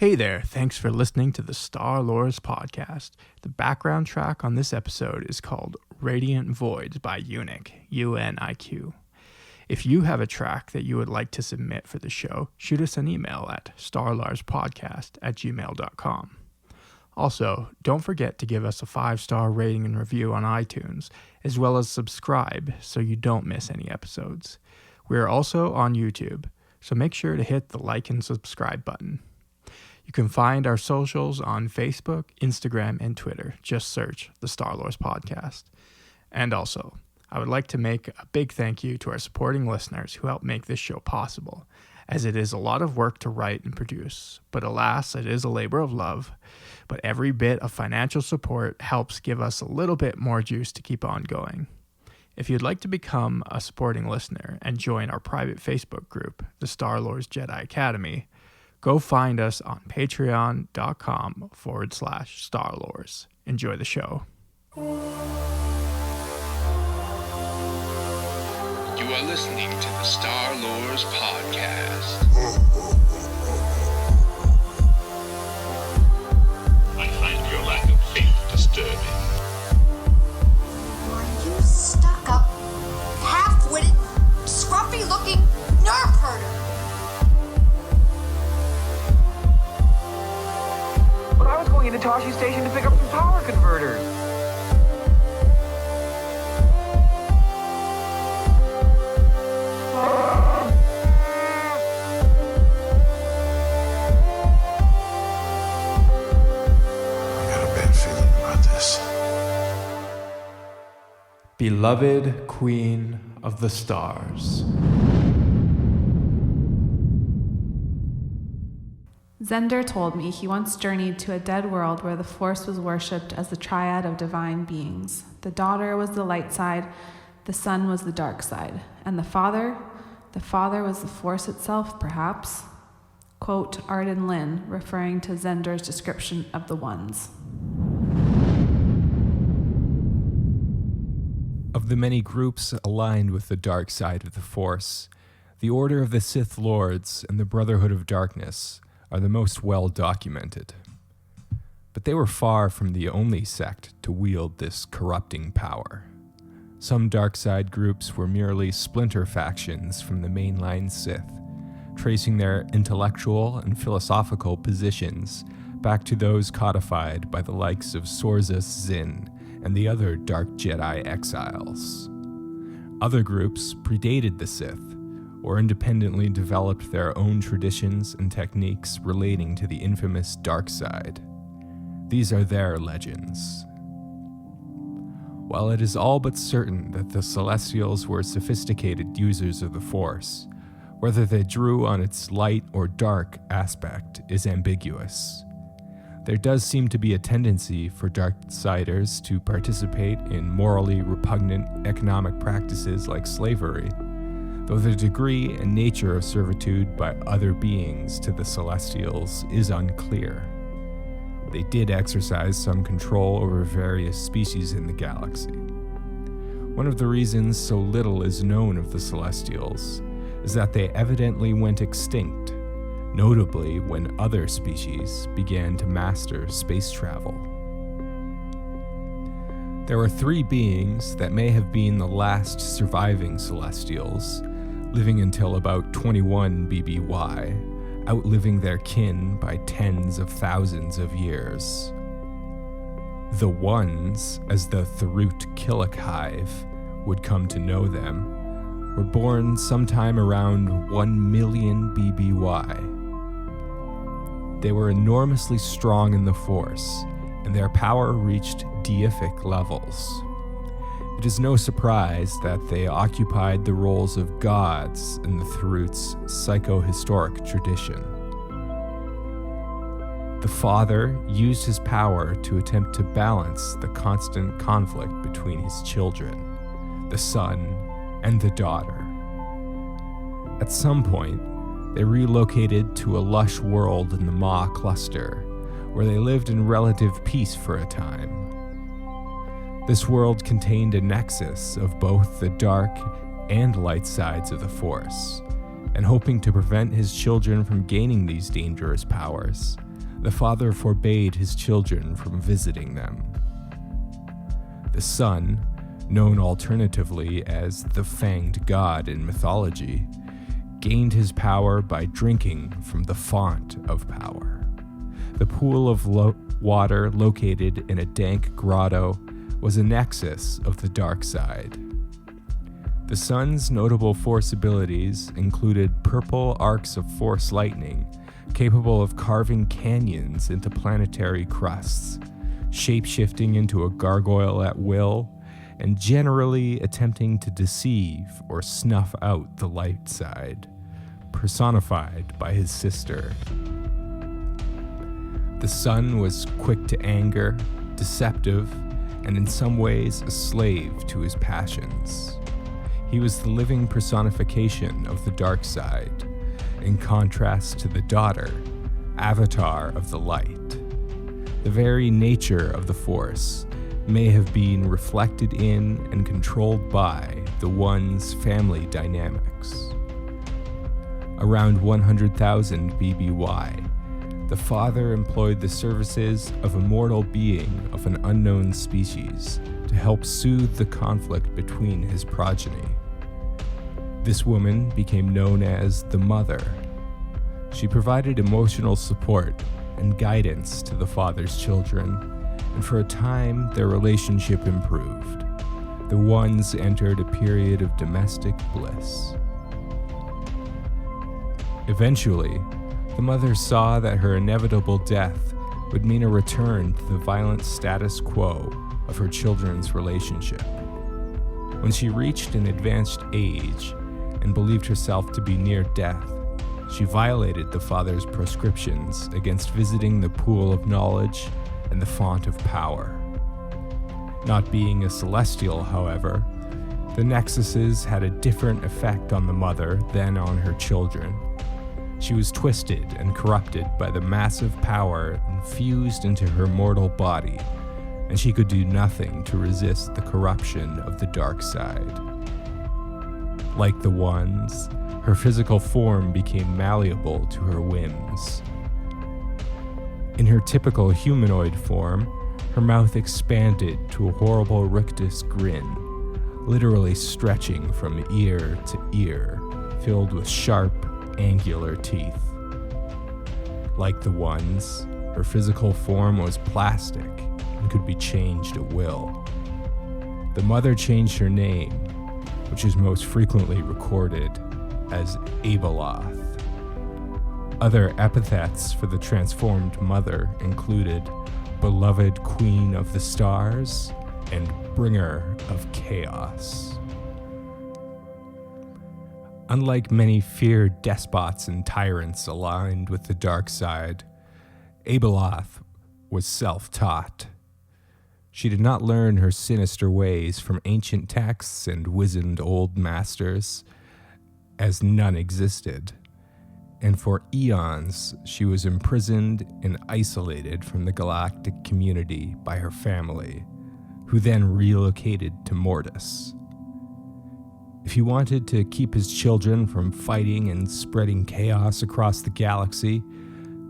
Hey there, thanks for listening to the Star Lores podcast. The background track on this episode is called Radiant Voids by Unique, U-N-I-Q. If you have a track that you would like to submit for the show, shoot us an email at starlarspodcast@gmail.com. Also, don't forget to give us a 5-star rating and review on iTunes, as well as subscribe so you don't miss any episodes. We are also on YouTube, so make sure to hit the like and subscribe button. You can find our socials on Facebook, Instagram, and Twitter. Just search the Star Lores Podcast. And also, I would like to make a big thank you to our supporting listeners who help make this show possible, as it is a lot of work to write and produce. But alas, it is a labor of love. But every bit of financial support helps give us a little bit more juice to keep on going. If you'd like to become a supporting listener and join our private Facebook group, the Star Lores Jedi Academy, go find us on patreon.com/StarLores. Enjoy the show. You are listening to the Star Lores Podcast. I find your lack of faith disturbing. Are you stuck-up, half-witted, scruffy-looking nerf herder? But I was going into Toshi Station to pick up some power converters. I got a bad feeling about this. Beloved Queen of the Stars. Zender told me he once journeyed to a dead world where the Force was worshipped as the triad of divine beings. The daughter was the light side, the son was the dark side, and the father was the Force itself, perhaps. Quote Arden Lin, referring to Zender's description of the ones. Of the many groups aligned with the dark side of the Force, the Order of the Sith Lords and the Brotherhood of Darkness are the most well documented. But they were far from the only sect to wield this corrupting power. Some dark side groups were merely splinter factions from the mainline Sith, tracing their intellectual and philosophical positions back to those codified by the likes of Sorzus Zin and the other Dark Jedi exiles. Other groups predated the Sith, or independently developed their own traditions and techniques relating to the infamous dark side. These are their legends. While it is all but certain that the Celestials were sophisticated users of the Force, whether they drew on its light or dark aspect is ambiguous. There does seem to be a tendency for Darksiders to participate in morally repugnant economic practices like slavery, though the degree and nature of servitude by other beings to the Celestials is unclear. They did exercise some control over various species in the galaxy. One of the reasons so little is known of the Celestials is that they evidently went extinct, notably when other species began to master space travel. There were 3 beings that may have been the last surviving Celestials, living until about 21 BBY, outliving their kin by tens of thousands of years. The Ones, as the Tharut Killik Hive would come to know them, were born sometime around 1 million BBY. They were enormously strong in the Force, and their power reached deific levels. It is no surprise that they occupied the roles of gods in the Tharut's psychohistoric tradition. The father used his power to attempt to balance the constant conflict between his children, the son and the daughter. At some point, they relocated to a lush world in the Maw cluster, where they lived in relative peace for a time. This world contained a nexus of both the dark and light sides of the Force, and hoping to prevent his children from gaining these dangerous powers, the father forbade his children from visiting them. The son, known alternatively as the Fanged God in mythology, gained his power by drinking from the font of power. The pool of water located in a dank grotto was a nexus of the dark side. The sun's notable force abilities included purple arcs of force lightning, capable of carving canyons into planetary crusts, shape-shifting into a gargoyle at will, and generally attempting to deceive or snuff out the light side, personified by his sister. The sun was quick to anger, deceptive, and in some ways a slave to his passions. He was the living personification of the dark side, in contrast to the daughter, avatar of the light. The very nature of the Force may have been reflected in and controlled by the One's family dynamics. Around 100,000 BBY, the father employed the services of a mortal being of an unknown species to help soothe the conflict between his progeny. This woman became known as the Mother. She provided emotional support and guidance to the father's children, and for a time their relationship improved. The Ones entered a period of domestic bliss. Eventually, the mother saw that her inevitable death would mean a return to the violent status quo of her children's relationship. When she reached an advanced age and believed herself to be near death, she violated the father's prescriptions against visiting the pool of knowledge and the font of power. Not being a celestial, however, the nexuses had a different effect on the mother than on her children. She was twisted and corrupted by the massive power infused into her mortal body, and she could do nothing to resist the corruption of the dark side. Like the Ones, her physical form became malleable to her whims. In her typical humanoid form, her mouth expanded to a horrible rictus grin, literally stretching from ear to ear, filled with sharp, angular teeth. Like the Ones, her physical form was plastic and could be changed at will. The mother changed her name, which is most frequently recorded as Abeloth. Other epithets for the transformed mother included Beloved Queen of the Stars and Bringer of Chaos. Unlike many feared despots and tyrants aligned with the dark side, Abeloth was self-taught. She did not learn her sinister ways from ancient texts and wizened old masters, as none existed, and for eons she was imprisoned and isolated from the galactic community by her family, who then relocated to Mortis. If he wanted to keep his children from fighting and spreading chaos across the galaxy,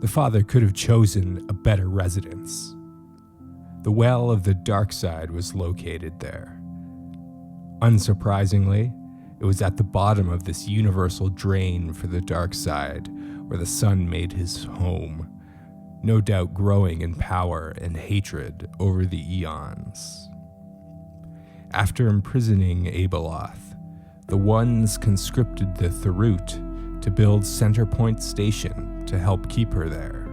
the father could have chosen a better residence. The Well of the Dark Side was located there. Unsurprisingly, it was at the bottom of this universal drain for the dark side, where the sun made his home, no doubt growing in power and hatred over the eons. After imprisoning Abeloth, the Ones conscripted the Tharut to build Centerpoint Station to help keep her there.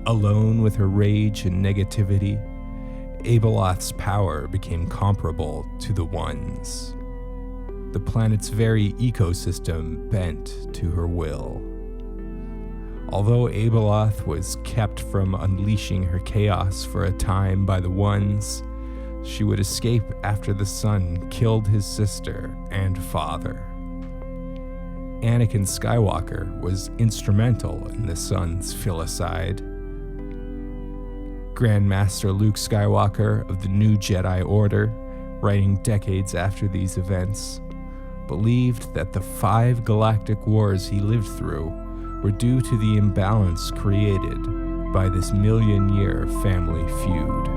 Alone with her rage and negativity, Abeloth's power became comparable to the Ones. The planet's very ecosystem bent to her will. Although Abeloth was kept from unleashing her chaos for a time by the Ones, she would escape after the sun killed his sister and father. Anakin Skywalker was instrumental in the sun's filicide. Grandmaster Luke Skywalker of the New Jedi Order, writing decades after these events, believed that the 5 galactic wars he lived through were due to the imbalance created by this million-year family feud.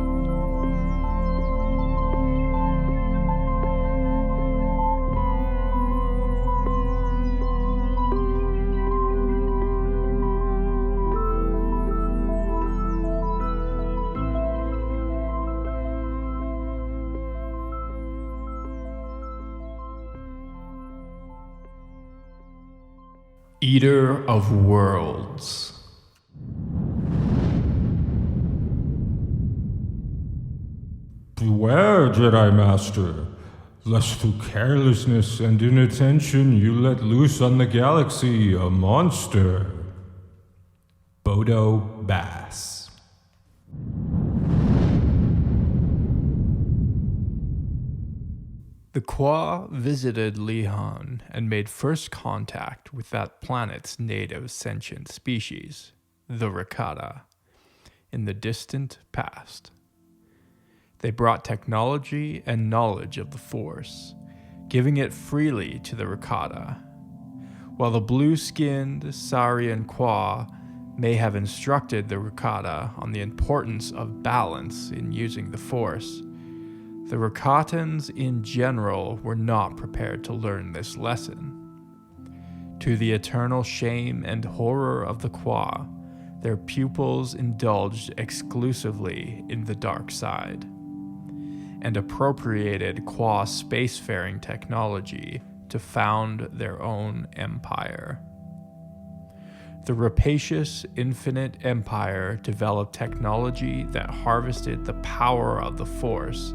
Eater of Worlds. Beware, Jedi Master, lest through carelessness and inattention you let loose on the galaxy a monster. Bodo Bass. The Qua visited Lihan and made first contact with that planet's native sentient species, the Rakata, in the distant past. They brought technology and knowledge of the Force, giving it freely to the Rakata. While the blue-skinned Saurian Qua may have instructed the Rakata on the importance of balance in using the Force, the Rakatans in general were not prepared to learn this lesson. To the eternal shame and horror of the Qua, their pupils indulged exclusively in the dark side, and appropriated Qua spacefaring technology to found their own empire. The rapacious Infinite Empire developed technology that harvested the power of the Force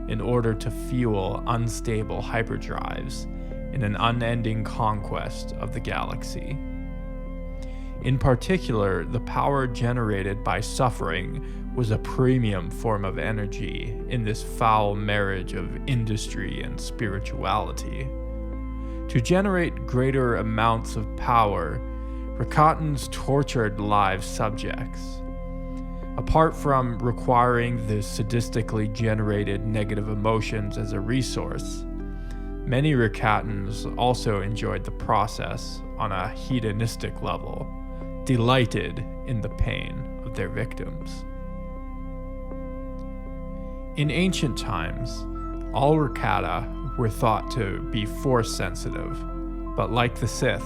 in order to fuel unstable hyperdrives in an unending conquest of the galaxy. In particular, the power generated by suffering was a premium form of energy in this foul marriage of industry and spirituality. To generate greater amounts of power, Rakatans tortured live subjects. Apart from requiring the sadistically generated negative emotions as a resource, many Rakatans also enjoyed the process on a hedonistic level, delighted in the pain of their victims. In ancient times, all Rakata were thought to be Force-sensitive, but like the Sith,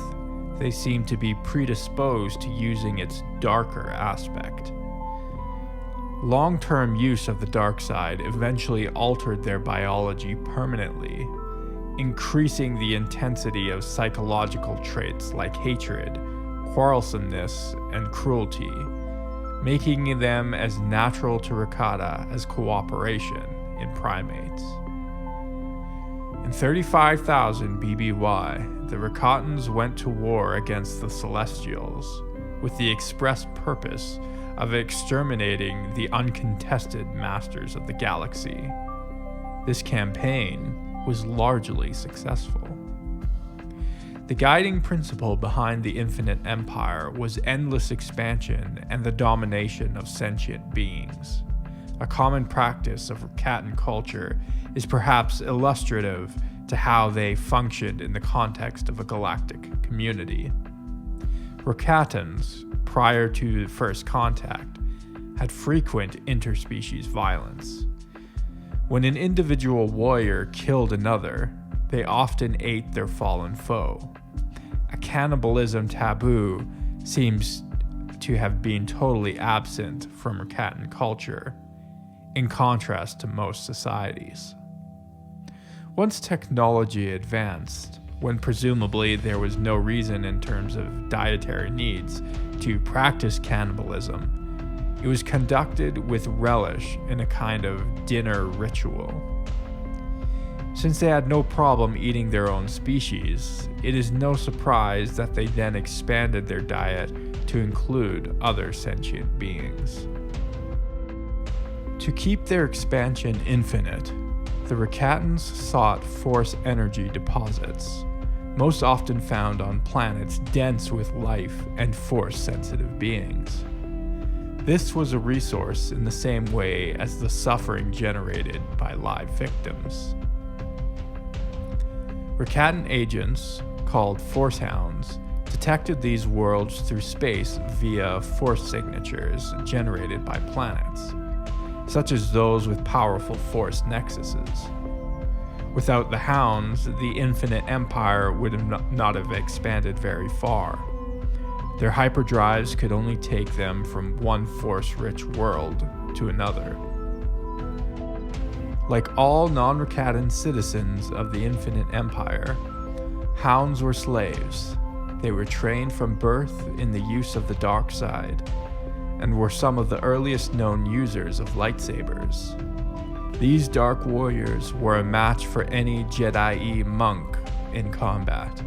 they seemed to be predisposed to using its darker aspect. Long-term use of the dark side eventually altered their biology permanently, increasing the intensity of psychological traits like hatred, quarrelsomeness, and cruelty, making them as natural to Rakata as cooperation in primates. In 35,000 BBY, the Rakatans went to war against the Celestials with the express purpose of exterminating the uncontested masters of the galaxy. This campaign was largely successful. The guiding principle behind the Infinite Empire was endless expansion and the domination of sentient beings. A common practice of Rakatan culture is perhaps illustrative to how they functioned in the context of a galactic community. Rakatans, prior to first contact, had frequent interspecies violence. When an individual warrior killed another, they often ate their fallen foe. A cannibalism taboo seems to have been totally absent from Rakatan culture, in contrast to most societies. Once technology advanced, when presumably there was no reason in terms of dietary needs to practice cannibalism, it was conducted with relish in a kind of dinner ritual. Since they had no problem eating their own species, it is no surprise that they then expanded their diet to include other sentient beings. To keep their expansion infinite, the Rakatans sought Force energy deposits, most often found on planets dense with life and Force-sensitive beings. This was a resource in the same way as the suffering generated by live victims. Rakatan agents, called Force Hounds, detected these worlds through space via force signatures generated by planets, such as those with powerful force nexuses. Without the Hounds, the Infinite Empire would not have expanded very far. Their hyperdrives could only take them from one force-rich world to another. Like all non-Rakatan citizens of the Infinite Empire, Hounds were slaves. They were trained from birth in the use of the dark side, and were some of the earliest known users of lightsabers. These dark warriors were a match for any Jedi monk in combat.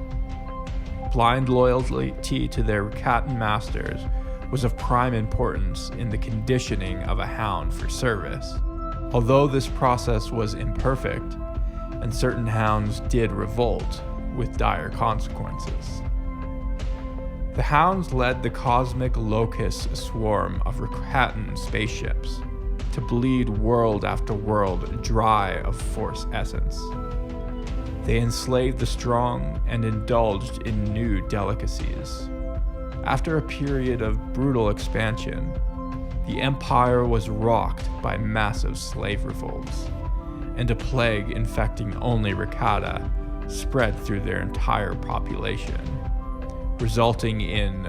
Blind loyalty to their Rakatan masters was of prime importance in the conditioning of a Hound for service. Although this process was imperfect, and certain Hounds did revolt with dire consequences. The Hounds led the cosmic locust swarm of Rakatan spaceships to bleed world after world dry of Force essence. They enslaved the strong and indulged in new delicacies. After a period of brutal expansion, the Empire was rocked by massive slave revolts, and a plague infecting only Rakata spread through their entire population, resulting in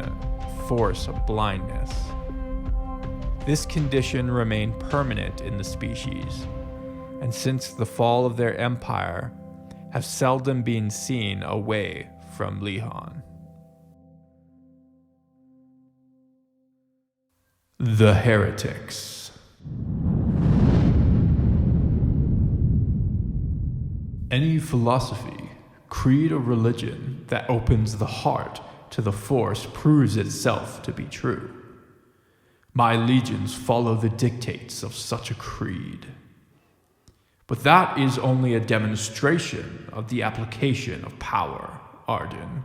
Force blindness. This condition remained permanent in the species, and since the fall of their empire, have seldom been seen away from Lehon. The Heretics. Any philosophy, creed, or religion that opens the heart to the Force proves itself to be true. My legions follow the dictates of such a creed. But that is only a demonstration of the application of power, Arden.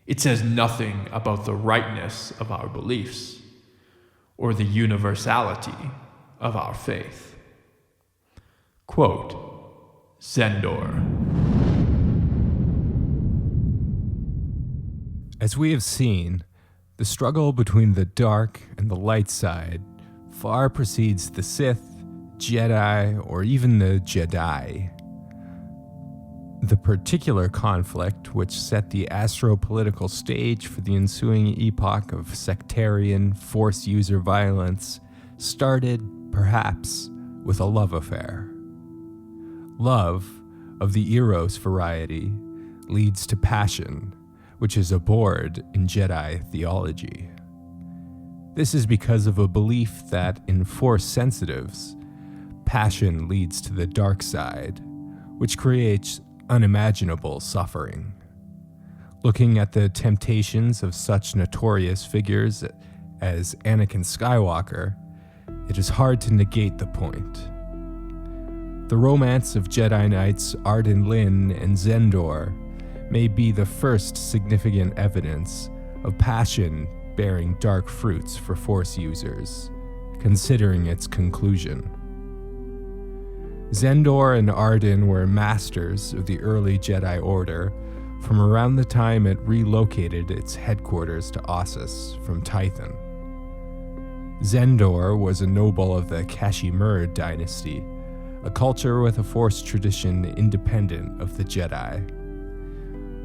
It says nothing about the rightness of our beliefs, or the universality of our faith. Quote, Zendor. As we have seen, the struggle between the dark and the light side far precedes the Sith, Jedi, or even the Jedi. The particular conflict which set the astro-political stage for the ensuing epoch of sectarian, force user violence started, perhaps, with a love affair. Love, of the Eros variety, leads to passion, which is abhorred in Jedi theology. This is because of a belief that in Force sensitives, passion leads to the dark side, which creates unimaginable suffering. Looking at the temptations of such notorious figures as Anakin Skywalker, it is hard to negate the point. The romance of Jedi Knights Arden Lyn and Zendor may be the first significant evidence of passion bearing dark fruits for Force users, considering its conclusion. Zendor and Arden were masters of the early Jedi Order from around the time it relocated its headquarters to Ossus from Tython. Zendor was a noble of the Kashimur dynasty, a culture with a Force tradition independent of the Jedi.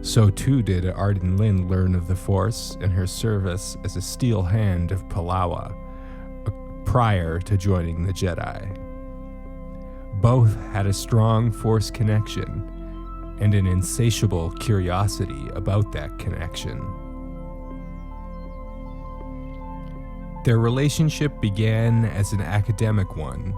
So too did Arden Lyn learn of the Force in her service as a steel hand of Palawa, prior to joining the Jedi. Both had a strong Force connection and an insatiable curiosity about that connection. Their relationship began as an academic one,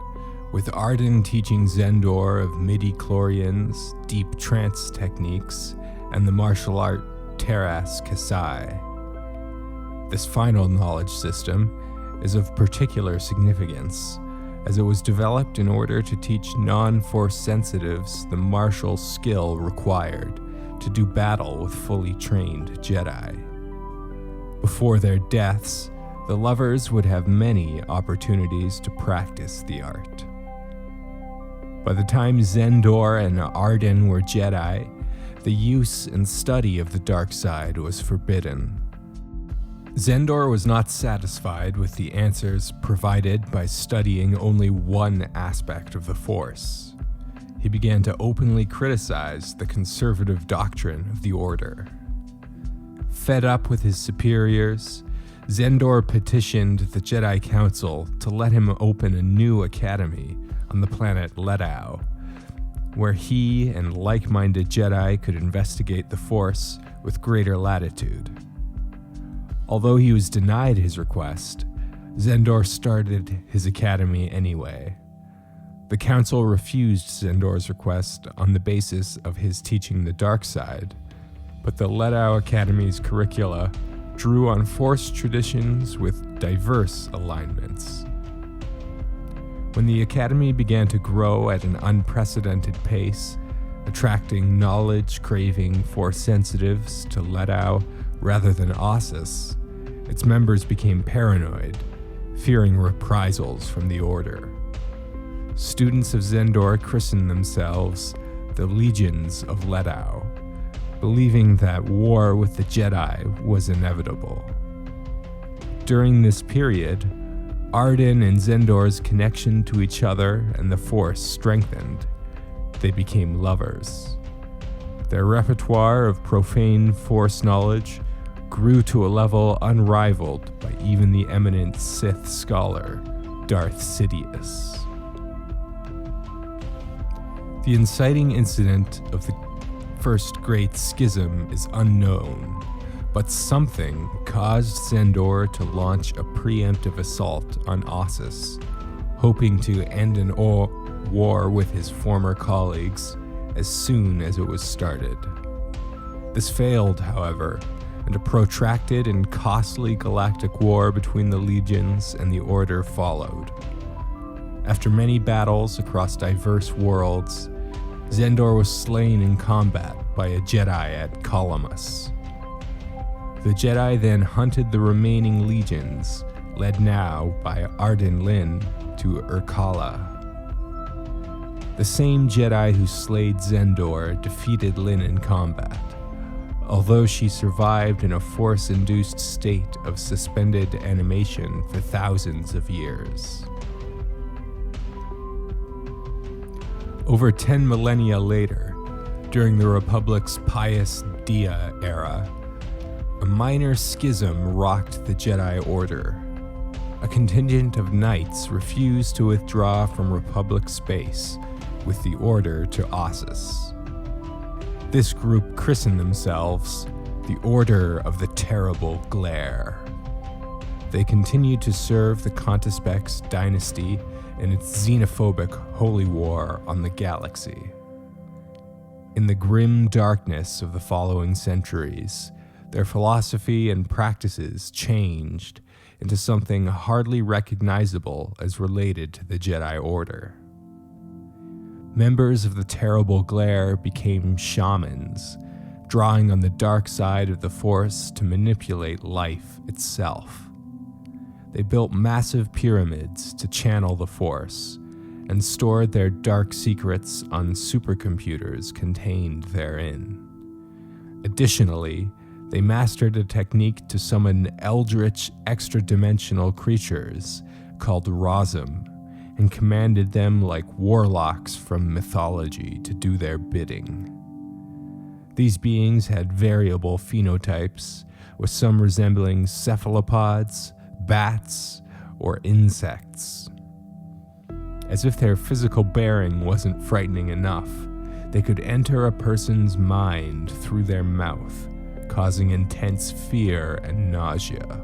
with Arden teaching Zendor of midi-chlorians, deep trance techniques, and the martial art Teras Kasai. This final knowledge system is of particular significance, as it was developed in order to teach non-Force sensitives the martial skill required to do battle with fully trained Jedi. Before their deaths, the lovers would have many opportunities to practice the art. By the time Zendor and Arden were Jedi, the use and study of the dark side was forbidden. Zendor was not satisfied with the answers provided by studying only one aspect of the Force. He began to openly criticize the conservative doctrine of the Order. Fed up with his superiors, Zendor petitioned the Jedi Council to let him open a new academy on the planet Ledau, where he and like-minded Jedi could investigate the Force with greater latitude. Although he was denied his request, Zendor started his academy anyway. The Council refused Zendor's request on the basis of his teaching the dark side, but the Ledau Academy's curricula drew on Force traditions with diverse alignments. When the Academy began to grow at an unprecedented pace, attracting knowledge-craving Force sensitives to Ledau rather than Ossus, its members became paranoid, fearing reprisals from the Order. Students of Zendor christened themselves the Legions of Ledau, believing that war with the Jedi was inevitable. During this period, Arden and Zendor's connection to each other and the Force strengthened. They became lovers. Their repertoire of profane Force knowledge grew to a level unrivaled by even the eminent Sith scholar, Darth Sidious. The inciting incident of the First Great Schism is unknown, but something caused Zendor to launch a preemptive assault on Ossus, hoping to end an war with his former colleagues as soon as it was started. This failed, however, and a protracted and costly galactic war between the Legions and the Order followed. After many battles across diverse worlds, Zendor was slain in combat by a Jedi at Calamus. The Jedi then hunted the remaining legions, led now by Arden Lin, to Urkala. The same Jedi who slayed Zendor defeated Lin in combat, although she survived in a Force-induced state of suspended animation for thousands of years. Over 10 millennia later, during the Republic's Pius Dia era, a minor schism rocked the Jedi Order. A contingent of knights refused to withdraw from Republic space with the order to Ossus. This group christened themselves the Order of the Terrible Glare. They continued to serve the Contispex dynasty in its xenophobic holy war on the galaxy. In the grim darkness of the following centuries, their philosophy and practices changed into something hardly recognizable as related to the Jedi Order. Members of the Terrible Glare became shamans, drawing on the dark side of the Force to manipulate life itself. They built massive pyramids to channel the Force and stored their dark secrets on supercomputers contained therein. Additionally, they mastered a technique to summon eldritch extra-dimensional creatures called Razum and commanded them like warlocks from mythology to do their bidding. These beings had variable phenotypes, with some resembling cephalopods, bats, or insects. As if their physical bearing wasn't frightening enough, they could enter a person's mind through their mouth, causing intense fear and nausea.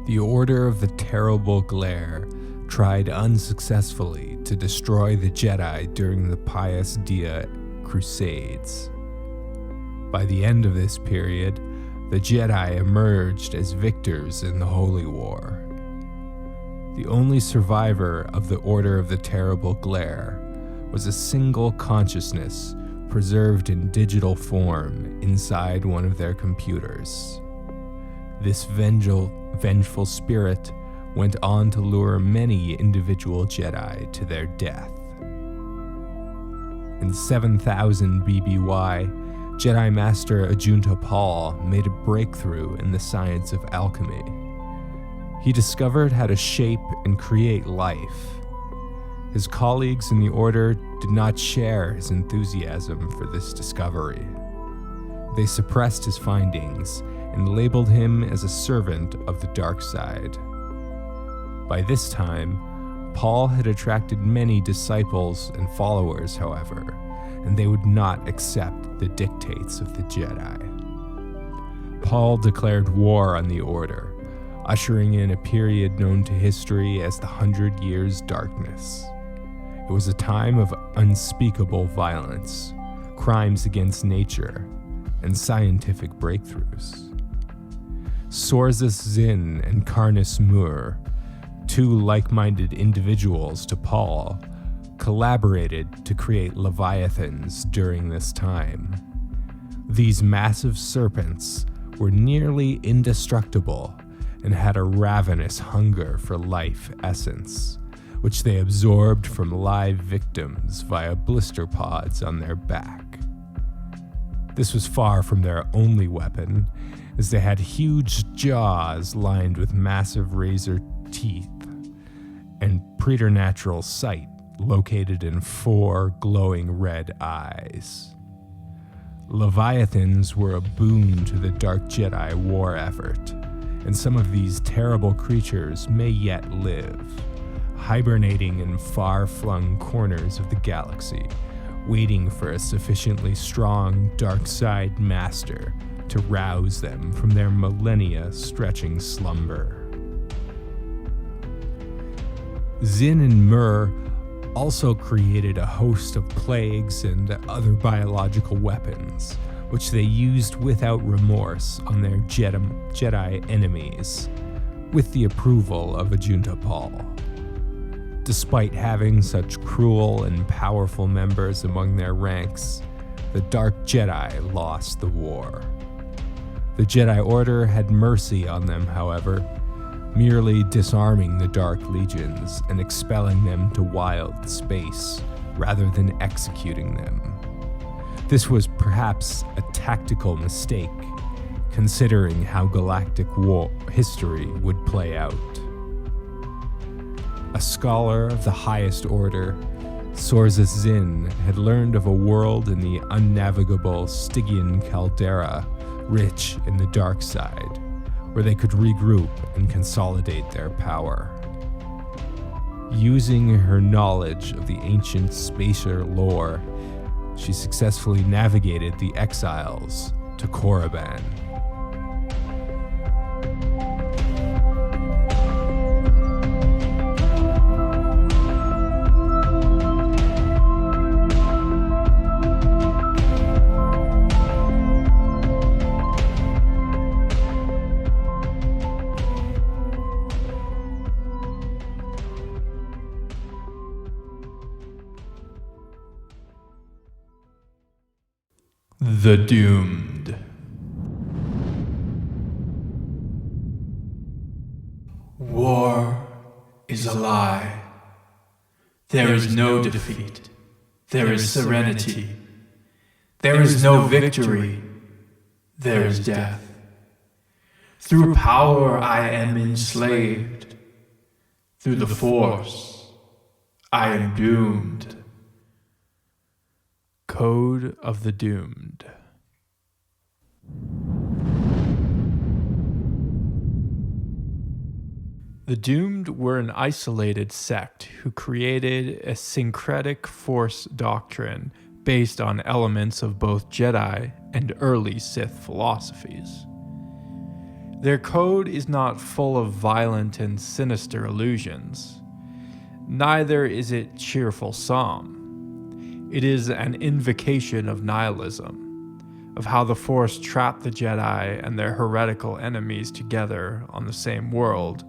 The Order of the Terrible Glare tried unsuccessfully to destroy the Jedi during the Pius Dia Crusades. By the end of this period, the Jedi emerged as victors in the Holy War. The only survivor of the Order of the Terrible Glare was a single consciousness preserved in digital form inside one of their computers. This vengeful spirit went on to lure many individual Jedi to their death. In 7000 BBY, Jedi Master Ajunta Paul made a breakthrough in the science of alchemy. He discovered how to shape and create life. His colleagues in the Order did not share his enthusiasm for this discovery. They suppressed his findings and labeled him as a servant of the dark side. By this time, Paul had attracted many disciples and followers, however, and they would not accept the dictates of the Jedi. Paul declared war on the Order, ushering in a period known to history as the 100 Years' Darkness. It was a time of unspeakable violence, crimes against nature, and scientific breakthroughs. Sorzus Zin and Karnus Mur, two like-minded individuals to Paul, collaborated to create leviathans during this time. These massive serpents were nearly indestructible and had a ravenous hunger for life essence, which they absorbed from live victims via blister pods on their back. This was far from their only weapon, as they had huge jaws lined with massive razor teeth and preternatural sight located in 4 glowing red eyes. Leviathans were a boon to the Dark Jedi war effort, and some of these terrible creatures may yet live, hibernating in far-flung corners of the galaxy, waiting for a sufficiently strong dark side master to rouse them from their millennia-stretching slumber. Zin and Mur also created a host of plagues and other biological weapons, which they used without remorse on their Jedi enemies, with the approval of Ajunta Paul. Despite having such cruel and powerful members among their ranks, the Dark Jedi lost the war. The Jedi Order had mercy on them, however, merely disarming the Dark Legions and expelling them to wild space rather than executing them. This was perhaps a tactical mistake, considering how galactic war history would play out. A scholar of the highest order, Sorzus Zin had learned of a world in the unnavigable Stygian caldera, rich in the dark side, where they could regroup and consolidate their power. Using her knowledge of the ancient spacer lore, she successfully navigated the exiles to Korriban. The Doomed. War is a lie. There is no defeat. There is serenity. There is no victory. There is death. Through power I am enslaved. Through the Force I am doomed. Code of the Doomed. The Doomed were an isolated sect who created a syncretic Force doctrine based on elements of both Jedi and early Sith philosophies. Their code is not full of violent and sinister illusions. Neither is it cheerful psalm. It is an invocation of nihilism, of how the Force trapped the Jedi and their heretical enemies together on the same world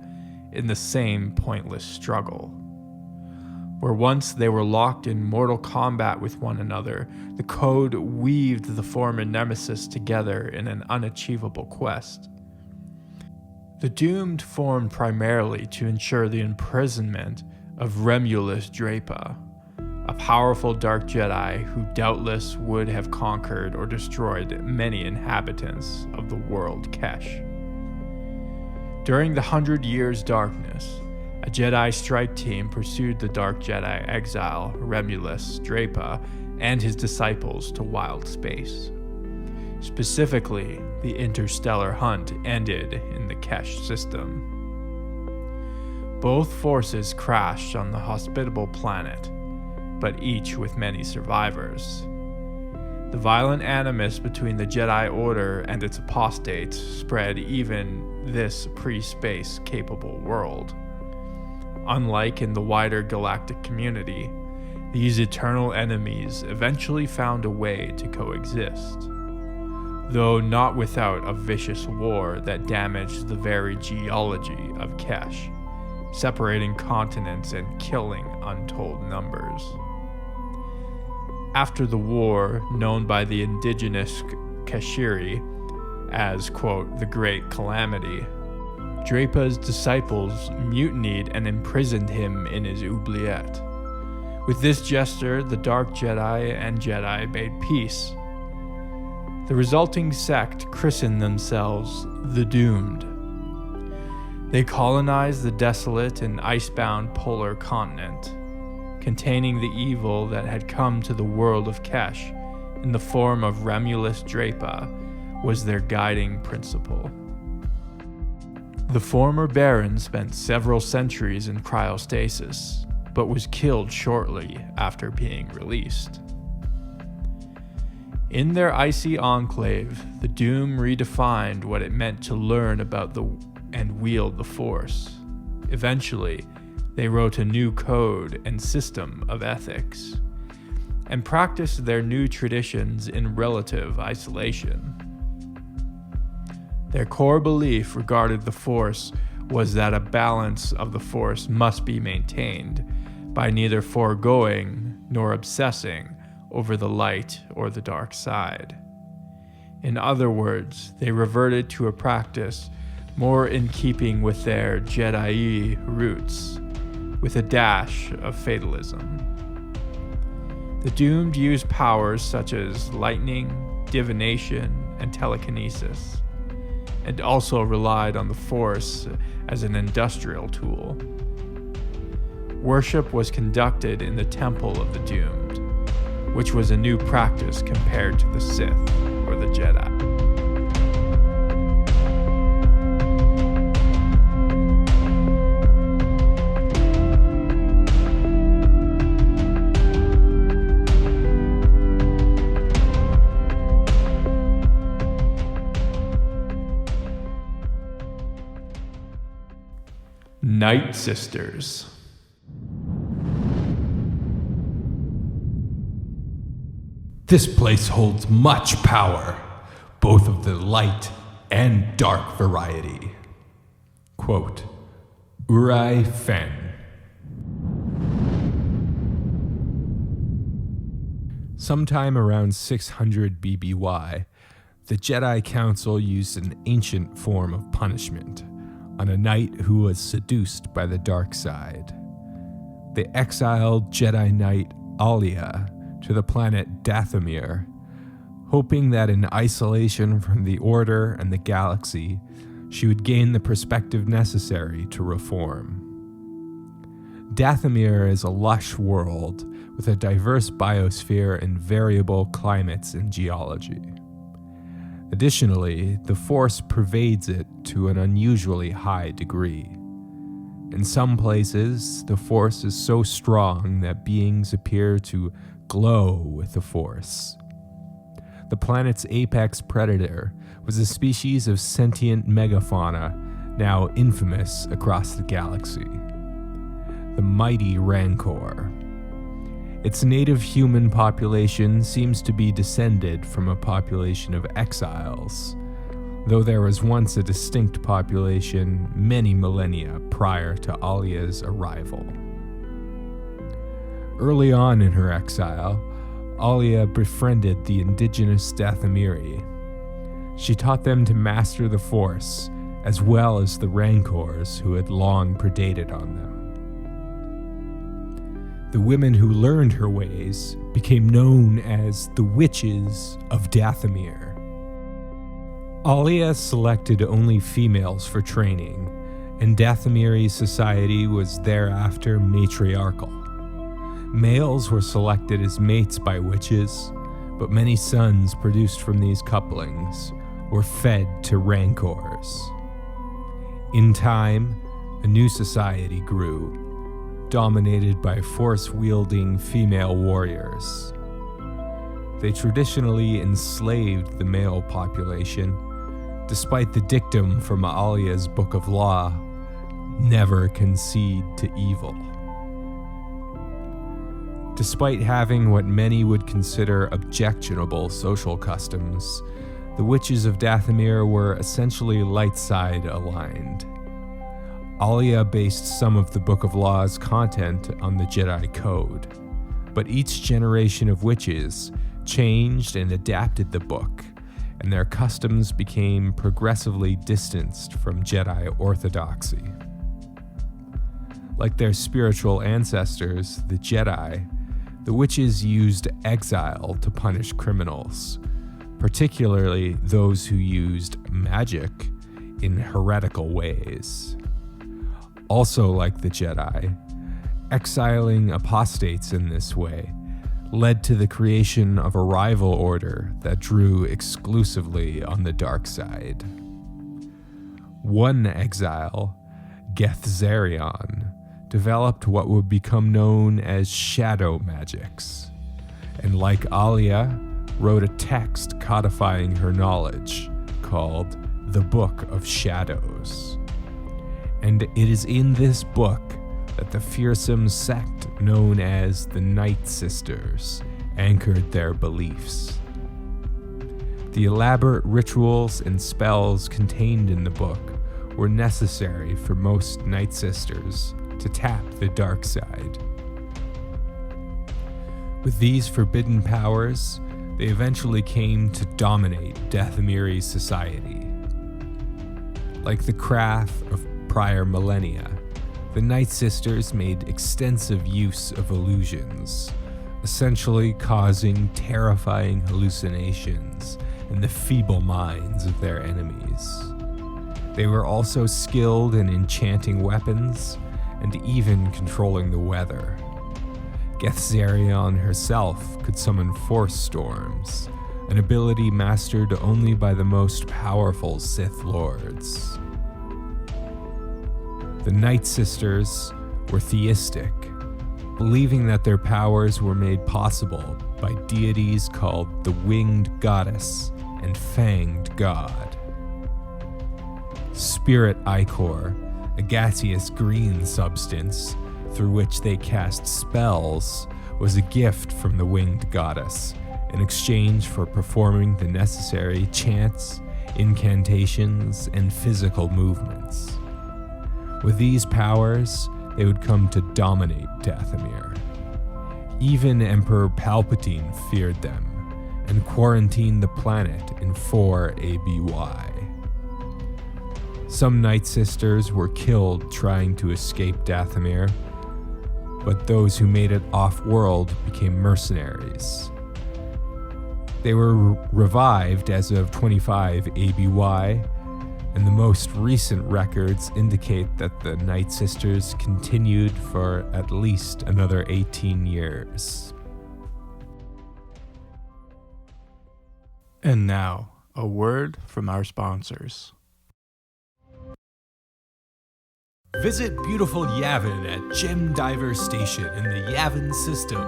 in the same pointless struggle. Where once they were locked in mortal combat with one another, the code weaved the former nemesis together in an unachievable quest. The Doomed formed primarily to ensure the imprisonment of Remulus Drapa, a powerful dark Jedi who doubtless would have conquered or destroyed many inhabitants of the world Kesh. During the 100 Years' Darkness, a Jedi strike team pursued the Dark Jedi exile Remulus Drapa and his disciples to wild space. Specifically, the interstellar hunt ended in the Kesh system. Both forces crashed on the hospitable planet, but each with many survivors. The violent animus between the Jedi Order and its apostates spread even this pre-space capable world. Unlike in the wider galactic community, these eternal enemies eventually found a way to coexist, though not without a vicious war that damaged the very geology of Kesh, separating continents and killing untold numbers. After the war, known by the indigenous Kashiri as, quote, the Great Calamity, Drapa's disciples mutinied and imprisoned him in his oubliette. With this gesture, the Dark Jedi and Jedi made peace. The resulting sect christened themselves the Doomed. They colonized the desolate and icebound polar continent, containing the evil that had come to the world of Kesh in the form of Remulus Drapa was their guiding principle. The former Baron spent several centuries in cryostasis, but was killed shortly after being released. In their icy enclave, the Doom redefined what it meant to learn about and wield the Force. Eventually, they wrote a new code and system of ethics, and practiced their new traditions in relative isolation. Their core belief regarding the Force was that a balance of the Force must be maintained by neither foregoing nor obsessing over the light or the dark side. In other words, they reverted to a practice more in keeping with their Jedi roots, with a dash of fatalism. The Doomed used powers such as lightning, divination, and telekinesis, and also relied on the Force as an industrial tool. Worship was conducted in the Temple of the Doomed, which was a new practice compared to the Sith or the Jedi. Night Sisters. This place holds much power, both of the light and dark variety. Quote, Urai Fen. Sometime around 600 BBY, the Jedi Council used an ancient form of punishment on a knight who was seduced by the dark side. They exiled Jedi Knight Alia to the planet Dathomir, hoping that in isolation from the Order and the galaxy, she would gain the perspective necessary to reform. Dathomir is a lush world with a diverse biosphere and variable climates and geology. Additionally, the Force pervades it to an unusually high degree. In some places, the Force is so strong that beings appear to glow with the Force. The planet's apex predator was a species of sentient megafauna now infamous across the galaxy, the mighty Rancor. Its native human population seems to be descended from a population of exiles, though there was once a distinct population many millennia prior to Alia's arrival. Early on in her exile, Alia befriended the indigenous Dathomiri. She taught them to master the Force, as well as the Rancors who had long predated on them. The women who learned her ways became known as the Witches of Dathomir. Alia selected only females for training, and Dathomiri society was thereafter matriarchal. Males were selected as mates by witches, but many sons produced from these couplings were fed to rancors. In time, a new society grew, dominated by force-wielding female warriors. They traditionally enslaved the male population, despite the dictum from Alia's Book of Law, never concede to evil. Despite having what many would consider objectionable social customs, the Witches of Dathomir were essentially light-side aligned. Alia based some of the Book of Law's content on the Jedi Code, but each generation of witches changed and adapted the book, and their customs became progressively distanced from Jedi orthodoxy. Like their spiritual ancestors, the Jedi, the witches used exile to punish criminals, particularly those who used magic in heretical ways. Also like the Jedi, exiling apostates in this way led to the creation of a rival order that drew exclusively on the dark side. One exile, Gethzerion, developed what would become known as shadow magics, and like Alia, wrote a text codifying her knowledge called the Book of Shadows. And it is in this book that the fearsome sect known as the Night Sisters anchored their beliefs. The elaborate rituals and spells contained in the book were necessary for most Night Sisters to tap the dark side. With these forbidden powers, they eventually came to dominate Dathomiri's society. Like the craft of prior millennia, the Night Sisters made extensive use of illusions, essentially causing terrifying hallucinations in the feeble minds of their enemies. They were also skilled in enchanting weapons and even controlling the weather. Gethzerion herself could summon force storms, an ability mastered only by the most powerful Sith lords. The Night Sisters were theistic, believing that their powers were made possible by deities called the Winged Goddess and Fanged God. Spirit Ichor, a gaseous green substance through which they cast spells, was a gift from the Winged Goddess in exchange for performing the necessary chants, incantations, and physical movements. With these powers, they would come to dominate Dathomir. Even Emperor Palpatine feared them and quarantined the planet in 4 ABY. Some Night Sisters were killed trying to escape Dathomir, but those who made it off-world became mercenaries. They were revived as of 25 ABY, and the most recent records indicate that the Night Sisters continued for at least another 18 years. And now, a word from our sponsors. Visit beautiful Yavin at Gem Diver Station in the Yavin system,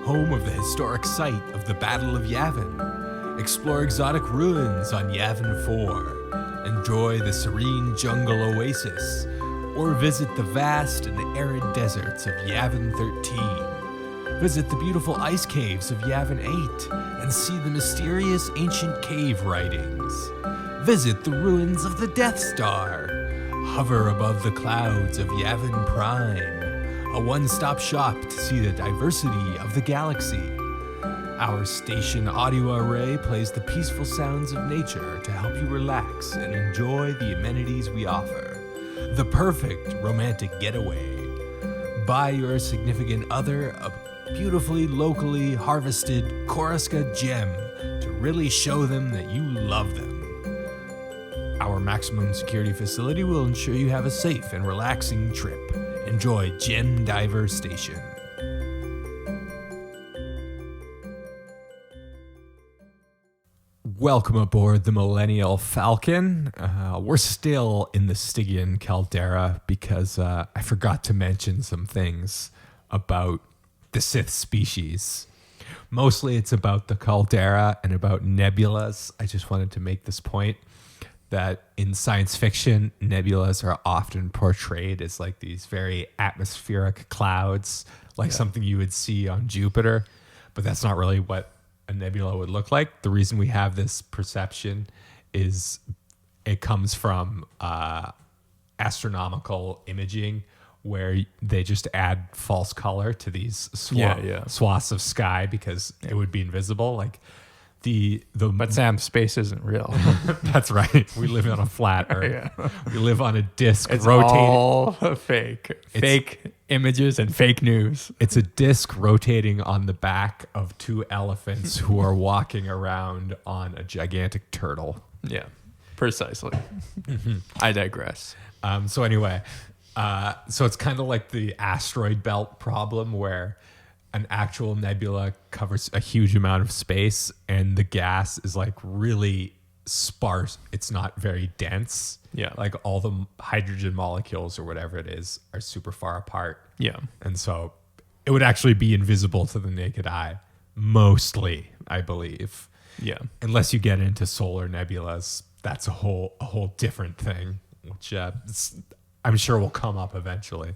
home of the historic site of the Battle of Yavin. Explore exotic ruins on Yavin 4. Enjoy the serene jungle oasis, or visit the vast and arid deserts of Yavin 13. Visit the beautiful ice caves of Yavin 8 and see the mysterious ancient cave writings. Visit the ruins of the Death Star. Hover above the clouds of Yavin Prime, a one-stop shop to see the diversity of the galaxy. Our station audio array plays the peaceful sounds of nature to help you relax and enjoy the amenities we offer. The perfect romantic getaway. buy your significant other a beautifully locally harvested Koruska gem to really show them that you love them. Our maximum security facility will ensure you have a safe and relaxing trip. Enjoy Gem Diver Station. Welcome aboard the Millennial Falcon. We're still in the Stygian caldera because I forgot to mention some things about the Sith species. Mostly it's about the caldera and about nebulas. I just wanted to make this point that in science fiction, nebulas are often portrayed as like these very atmospheric clouds, like something you would see on Jupiter, but that's not really what a nebula would look like. The reason we have this perception is it comes from astronomical imaging, where they just add false color to these swaths of sky because it would be invisible. Like But Sam, space isn't real. That's right. We live on a flat Earth. We live on a disc It's rotating. all fake. Fake images and fake news. It's a disc rotating on the back of two elephants who are walking around on a gigantic turtle. Yeah, precisely. I digress. So anyway, so it's kind of like the asteroid belt problem where an actual nebula covers a huge amount of space and the gas is like really sparse. It's not very dense. Yeah. Like all the hydrogen molecules or whatever it is are super far apart. Yeah. And so it would actually be invisible to the naked eye, mostly, I believe. Yeah. Unless you get into solar nebulas, that's a whole different thing, which I'm sure will come up eventually.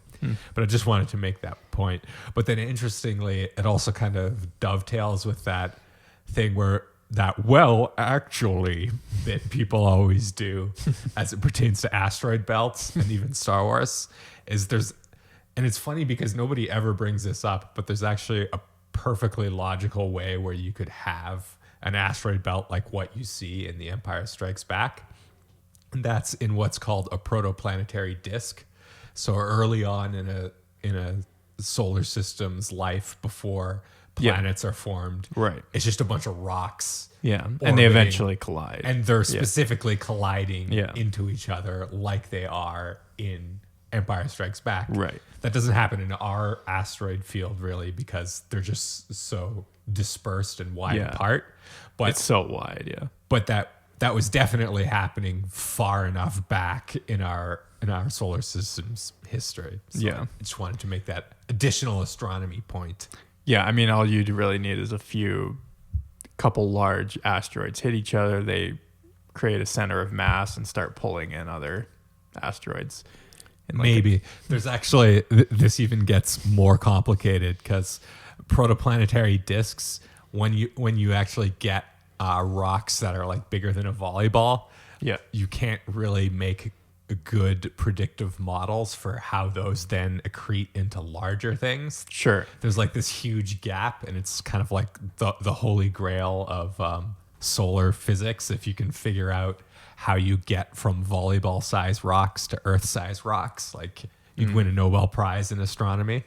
But I just wanted to make that point. But then interestingly, it also kind of dovetails with that thing where that, well, actually, that people always do as it pertains to asteroid belts and even Star Wars, is and it's funny because nobody ever brings this up, but there's actually a perfectly logical way where you could have an asteroid belt like what you see in The Empire Strikes Back. And that's in what's called a protoplanetary disk. So early on in a solar system's life, before planets are formed, right? It's just a bunch of rocks. Yeah, and they eventually collide. And they're specifically colliding into each other like they are in Empire Strikes Back. Right. That doesn't happen in our asteroid field, really, because they're just so dispersed and wide apart. But it's so wide, yeah. But that was definitely happening far enough back in our solar system's history. So I just wanted to make that additional astronomy point. Yeah, I mean, all you really need is couple large asteroids hit each other. They create a center of mass and start pulling in other asteroids. And maybe there's actually, this even gets more complicated because protoplanetary disks, when you actually get rocks that are like bigger than a volleyball, you can't really make good predictive models for how those then accrete into larger things. Sure. There's like this huge gap, and it's kind of like the holy grail of solar physics. If you can figure out how you get from volleyball-sized rocks to Earth-sized rocks, like you'd win a Nobel Prize in astronomy.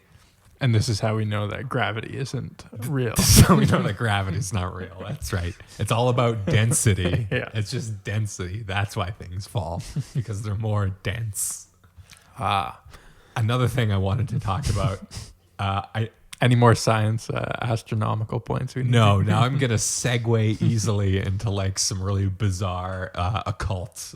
And this is how we know that gravity isn't real. So we know that gravity is not real. That's right. It's all about density. It's just density. That's why things fall, because they're more dense. Another thing I wanted to talk about, any more science astronomical points we need? No, now I'm going to segue easily into like some really bizarre occult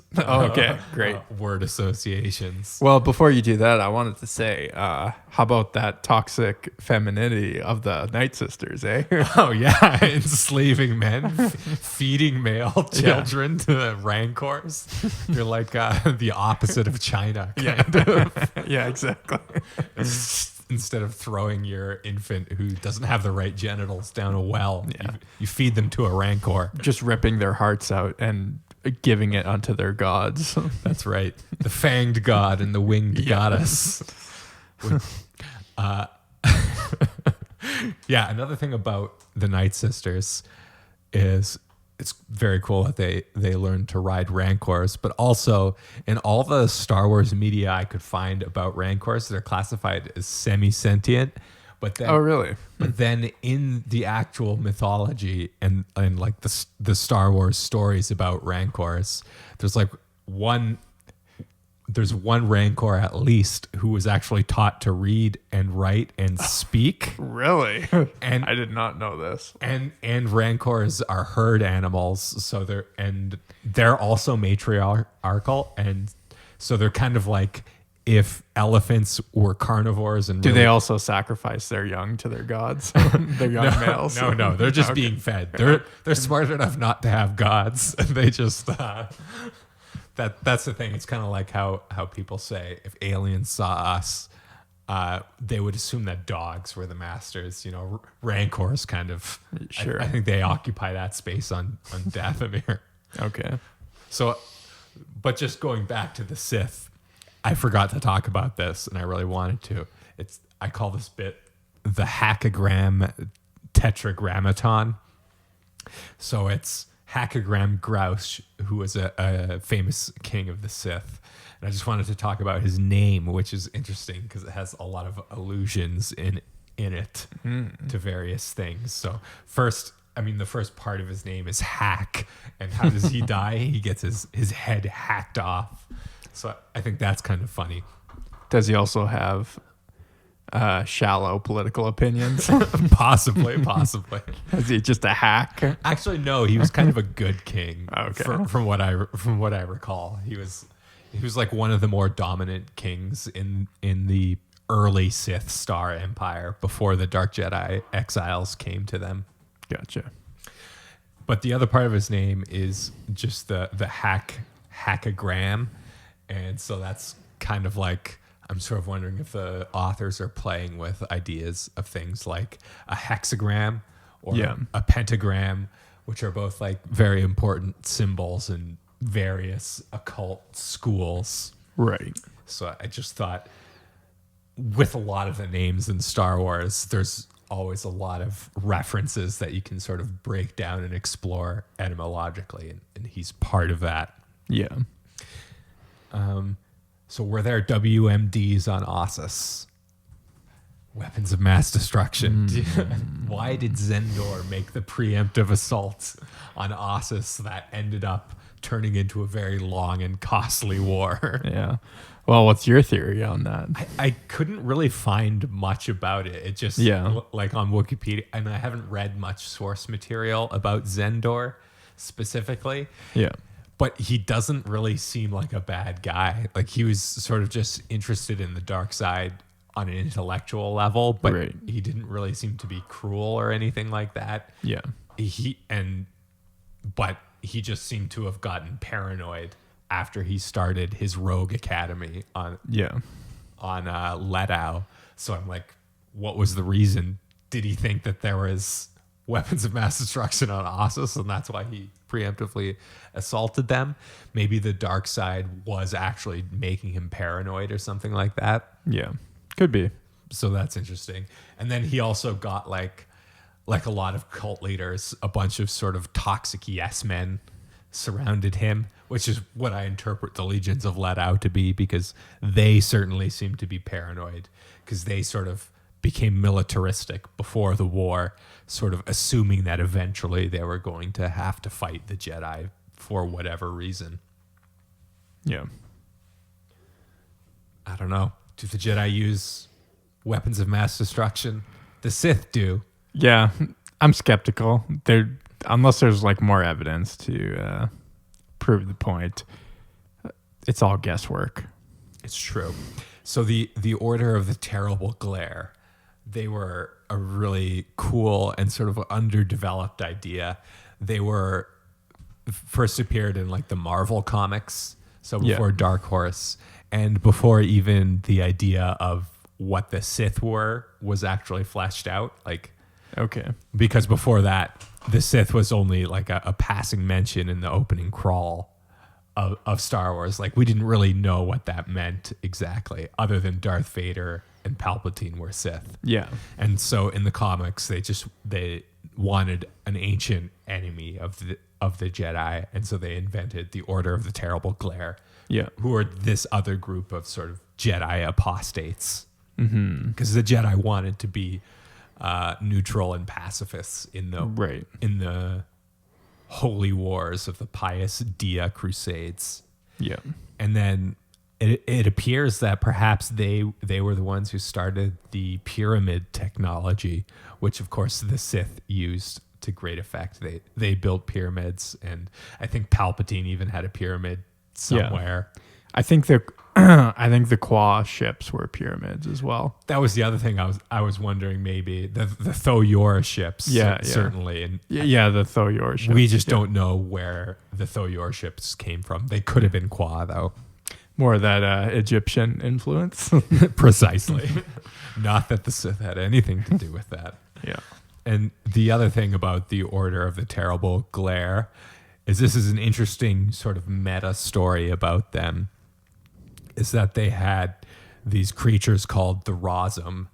great word associations. Well, before you do that, I wanted to say, how about that toxic femininity of the Night Sisters, eh? Oh, yeah. Enslaving men, feeding male children to the rancors. You're like the opposite of China. Kind of. Yeah, exactly. Instead of throwing your infant who doesn't have the right genitals down a well, you feed them to a rancor. Just ripping their hearts out and giving it unto their gods. That's right. The fanged god and the winged goddess. Another thing about the Night Sisters is it's very cool that they learned to ride Rancors, but also in all the Star Wars media I could find about Rancors, they're classified as semi-sentient. But then, Oh, really? But then in the actual mythology and like the Star Wars stories about Rancors, there's one Rancor at least who was actually taught to read and write and speak. Really? And I did not know this. And Rancors are herd animals, so they're also matriarchal, and so they're kind of like if elephants were carnivores. And do they also sacrifice their young to their gods? Their young males? No, they're just being fed. They're smart enough not to have gods. They just that's the thing. It's kind of like how people say if aliens saw us, they would assume that dogs were the masters. You know, Rancors kind of. Sure. I think they occupy that space on Dathomir. Okay. So, but just going back to the Sith, I forgot to talk about this, and I really wanted to. I call this bit the hackogram tetragrammaton. So it's Hackogram Grouch, who was a famous king of the Sith. And I just wanted to talk about his name, which is interesting because it has a lot of allusions in it to various things. So the first part of his name is Hack. And how does he die? He gets his head hacked off. So I think that's kind of funny. Does he also have shallow political opinions? Possibly. Is he just a hack? Actually, no. He was kind of a good king. Okay. From what I recall, he was like one of the more dominant kings in the early Sith Star Empire before the Dark Jedi exiles came to them. Gotcha. But the other part of his name is just the hackogram. And so that's kind of like, I'm sort of wondering if the authors are playing with ideas of things like a hexagram or a pentagram, which are both like very important symbols in various occult schools. Right. So I just thought with a lot of the names in Star Wars, there's always a lot of references that you can sort of break down and explore etymologically, and he's part of that. Yeah. So were there WMDs on Ossus? Weapons of mass destruction. Why did Zendor make the preemptive assault on Ossus that ended up turning into a very long and costly war? Yeah. Well, what's your theory on that? I couldn't really find much about it. It just, like on Wikipedia, and I haven't read much source material about Zendor specifically. Yeah. But he doesn't really seem like a bad guy. Like he was sort of just interested in the dark side on an intellectual level, but he didn't really seem to be cruel or anything like that. Yeah. But he just seemed to have gotten paranoid after he started his rogue academy on Ledau. So I'm like, what was the reason? Did he think that there was weapons of mass destruction on Ossus, and that's why he preemptively assaulted them? Maybe the dark side was actually making him paranoid or something like that. Yeah, could be. So that's interesting. And then he also got like a lot of cult leaders, a bunch of sort of toxic yes men surrounded him, which is what I interpret the legions of Ledau to be, because they certainly seem to be paranoid because they sort of became militaristic before the war, sort of assuming that eventually they were going to have to fight the Jedi for whatever reason. Yeah. I don't know. Do the Jedi use weapons of mass destruction? The Sith do. Yeah, I'm skeptical. Unless there's like more evidence to prove the point, it's all guesswork. It's true. So the Order of the Terrible Glare, they were a really cool and sort of underdeveloped idea. They were first appeared in like the Marvel comics, so before Dark Horse, and before even the idea of what the Sith were was actually fleshed out. Like, okay, because before that, the Sith was only like a passing mention in the opening crawl of Star Wars. Like, we didn't really know what that meant exactly, other than Darth Vader and Palpatine were Sith. Yeah. And so in the comics, they wanted an ancient enemy of the Jedi, and so they invented the Order of the Terrible Glare. Yeah. Who are this other group of sort of Jedi apostates. Because the Jedi wanted to be neutral and pacifists in the holy wars of the Pious Dia Crusades. Yeah. And then it appears that perhaps they were the ones who started the pyramid technology, which of course the Sith used to great effect. They built pyramids, and I think Palpatine even had a pyramid somewhere. Yeah. I think the Qua ships were pyramids as well. That was the other thing I was wondering, maybe the Tho-Yor ships. Certainly. And the Tho-Yor ships. We just don't know where the Tho-Yor ships came from. They could have been Qua, though. More of that Egyptian influence. Precisely. Not that the Sith had anything to do with that. Yeah. And the other thing about the Order of the Terrible Glare is this is an interesting sort of meta story about them, is that they had these creatures called the Rosum,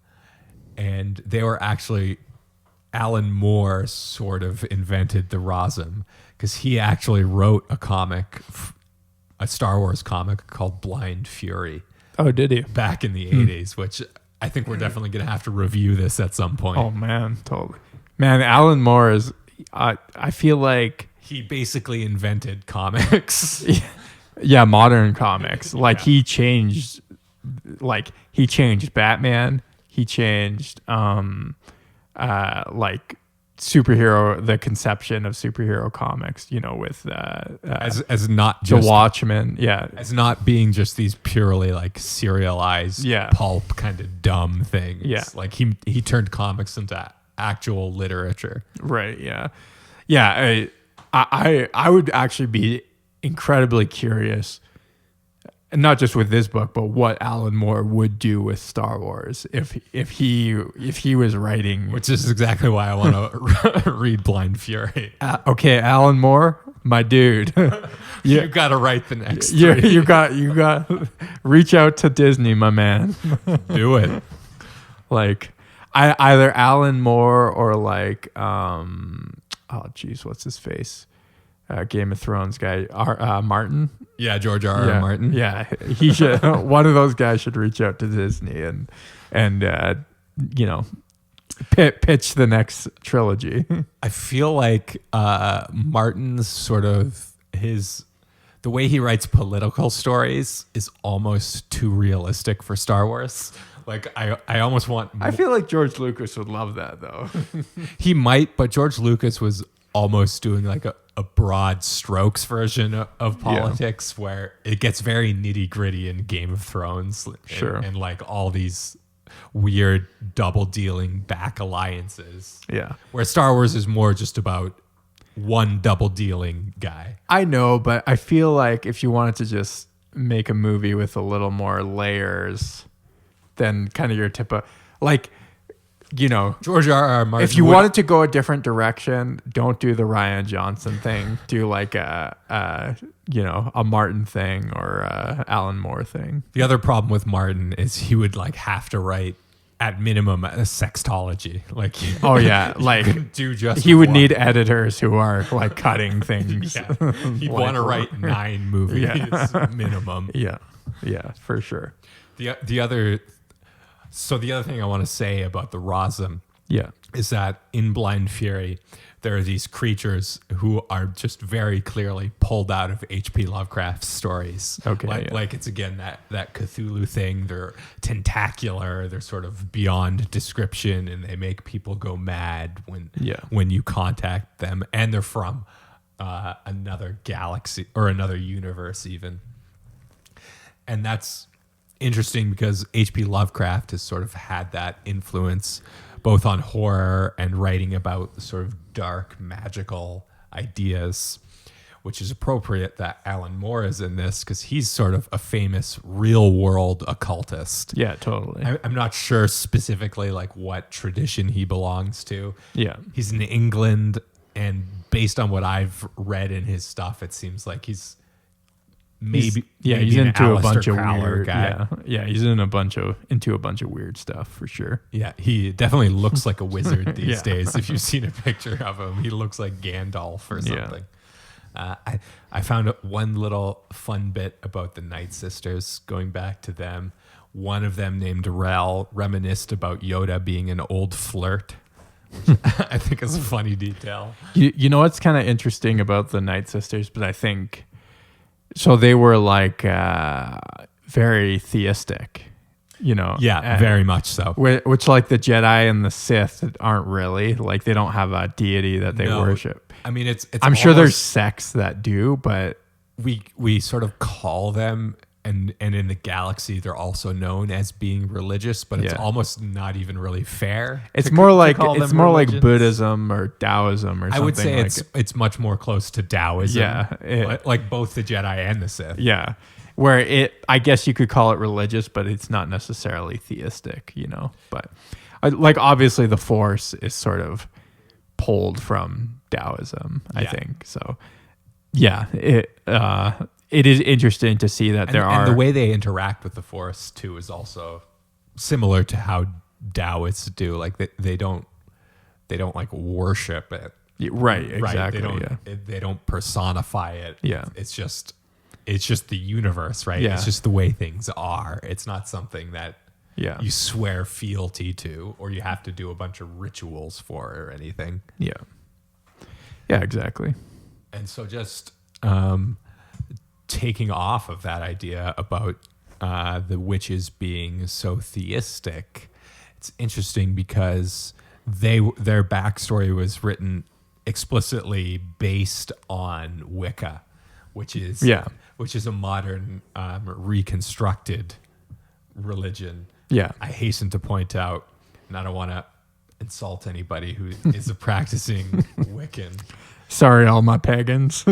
and they were actually, Alan Moore sort of invented the Rosum, because he actually wrote a comic, a Star Wars comic called Blind Fury. Oh, did he? Back in the 80s, which I think we're definitely going to have to review this at some point. Oh, man, totally. Man, Alan Moore is, I feel like... He basically invented comics. Yeah, modern comics. Like he changed Batman. He changed like superhero, the conception of superhero comics, with as not just the Watchmen. Yeah. As not being just these purely like serialized pulp kind of dumb things. Yeah. Like he turned comics into actual literature. Right. Yeah. Yeah. I would actually be incredibly curious, and not just with this book, but what Alan Moore would do with Star Wars if he was writing. Which is exactly why I want to read Blind Fury. Okay, Alan Moore, my dude, you got to write the next. You got reach out to Disney, my man. Do it. Like either Alan Moore or like oh geez, what's his face? Game of Thrones guy, Martin. Yeah, George R.R. Martin. Yeah, he should. One of those guys should reach out to Disney and pitch the next trilogy. I feel like Martin's sort of the way he writes political stories is almost too realistic for Star Wars. Like I almost want. I feel like George Lucas would love that though. He might, but George Lucas was almost doing like a broad strokes version of politics where it gets very nitty gritty in Game of Thrones. Sure. And like all these weird double dealing back alliances. Yeah. Where Star Wars is more just about one double dealing guy. I know, but I feel like if you wanted to just make a movie with a little more layers than kind of your typical, like, George R.R. Martin. If you wanted to go a different direction, don't do the Rian Johnson thing. Do like a Martin thing or a Alan Moore thing. The other problem with Martin is he would like have to write at minimum a sextology. Like, oh yeah, like do just he would need editors who are like cutting things. Yeah. He'd want to write 9 movies minimum. Yeah, for sure. The other thing I want to say about the Rosum is that in Blind Fury, there are these creatures who are just very clearly pulled out of H.P. Lovecraft's stories. Okay. Like it's again that Cthulhu thing. They're tentacular, they're sort of beyond description, and they make people go mad when you contact them. And they're from another galaxy or another universe even. And that's interesting because H.P. Lovecraft has sort of had that influence both on horror and writing about sort of dark magical ideas, which is appropriate that Alan Moore is in this because he's sort of a famous real world occultist. Yeah, totally. I'm not sure specifically like what tradition he belongs to. Yeah. He's in England, and based on what I've read in his stuff, it seems like he's he's into a bunch of weird guy. Yeah, he's into a bunch of weird stuff for sure. Yeah, he definitely looks like a wizard these days. If you've seen a picture of him, he looks like Gandalf or something. I found one little fun bit about the Night Sisters, going back to them. One of them, named Rel, reminisced about Yoda being an old flirt, which I think is a funny detail. You know what's kind of interesting about the Night Sisters, but I think so they were like very theistic, you know. Yeah, very much so. Which like the Jedi and the Sith aren't really, like they don't have a deity that they worship. I mean, it's I'm sure there's sects that do, but we sort of call them, and in the galaxy they're also known as being religious, but it's almost not even really fair. It's more like Buddhism or Taoism or something. I would say like it's much more close to Taoism. Yeah, like both the Jedi and the Sith. Yeah, where I guess you could call it religious, but it's not necessarily theistic, you know. But like obviously the Force is sort of pulled from Taoism, I think. So yeah, it is interesting to see that and the way they interact with the Force too is also similar to how Taoists do. Like they don't like worship it. Right, exactly. They don't personify it. Yeah. It's just the universe, right? Yeah. It's just the way things are. It's not something that you swear fealty to, or you have to do a bunch of rituals for or anything. Yeah. Yeah, exactly. And so just taking off of that idea about the witches being so theistic, it's interesting because their backstory was written explicitly based on Wicca, which is a modern reconstructed religion. Yeah. I hasten to point out, and I don't want to insult anybody who is a practicing Wiccan. Sorry, all my pagans.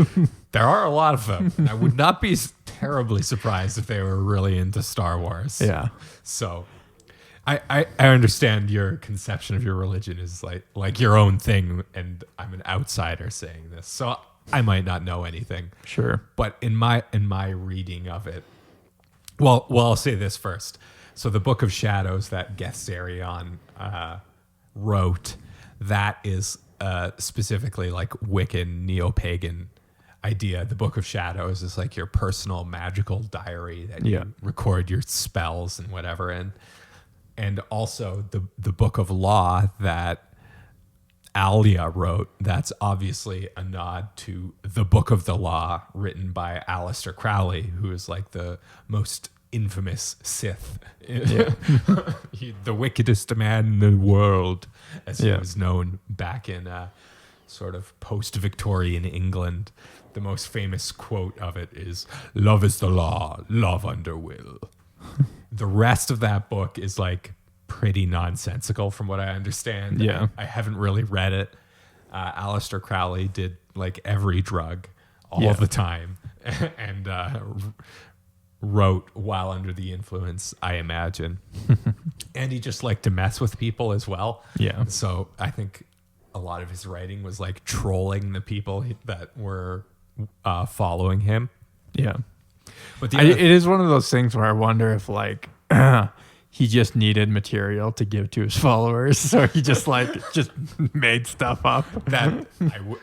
There are a lot of them. I would not be terribly surprised if they were really into Star Wars. Yeah. So I understand your conception of your religion is like your own thing, and I'm an outsider saying this, so I might not know anything. Sure. But in my reading of it, well, I'll say this first. So the Book of Shadows that Gethserion wrote, that is specifically like Wiccan, neo-pagan idea. The Book of Shadows is like your personal magical diary that you record your spells and whatever in. And also the Book of Law that Alia wrote, that's obviously a nod to the Book of the Law written by Aleister Crowley, who is like the most infamous Sith. The wickedest man in the world, as he was known back in sort of post-Victorian England. The most famous quote of it is, "Love is the law, love under will." The rest of that book is like pretty nonsensical from what I understand. Yeah. I haven't really read it. Aleister Crowley did like every drug all the time and wrote while under the influence, I imagine. And he just liked to mess with people as well. Yeah. So I think a lot of his writing was like trolling the people that were following him. Yeah. But it is one of those things where I wonder if like he just needed material to give to his followers, so he just made stuff up. That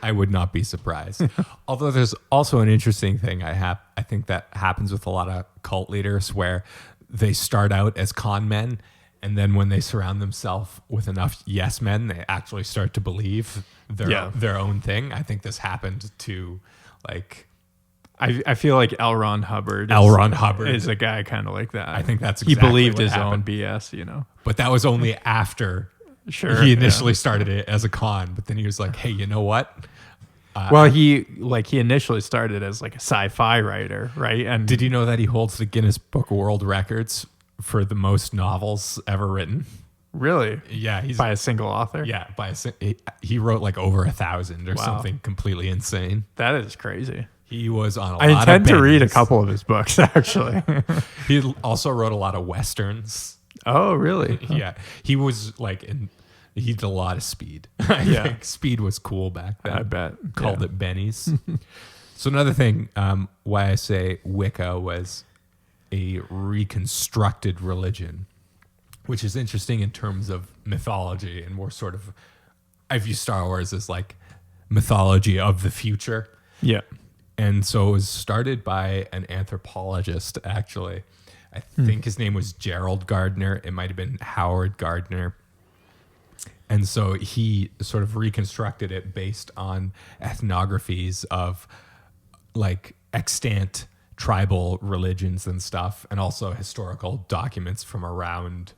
I would not be surprised. Although there's also an interesting thing I think that happens with a lot of cult leaders where they start out as con men, and then when they surround themselves with enough yes men, they actually start to believe their own thing. I think this happened to like. I feel like L. Ron Hubbard is a guy kind of like that. I think that's exactly he believed what his happened. own BS, you know. But that was only after he initially started it as a con. But then he was like, "Hey, you know what?" He initially started as like a sci-fi writer, right? And did you know that he holds the Guinness Book of World Records for the most novels ever written? Really? Yeah, he's by a single author. Yeah, he wrote like over 1,000 or something completely insane. That is crazy. He was on a lot I intend of to read a couple of his books, actually. He also wrote a lot of Westerns. Oh, really? Yeah. He was like, he did a lot of Speed. I think Speed was cool back then. I bet. Called it Benny's. So another thing why I say Wicca was a reconstructed religion, which is interesting in terms of mythology, and more sort of, I view Star Wars as like mythology of the future. Yeah. And so it was started by an anthropologist, actually. I think his name was Gerald Gardner. It might have been Howard Gardner. And so he sort of reconstructed it based on ethnographies of like extant tribal religions and stuff, and also historical documents from around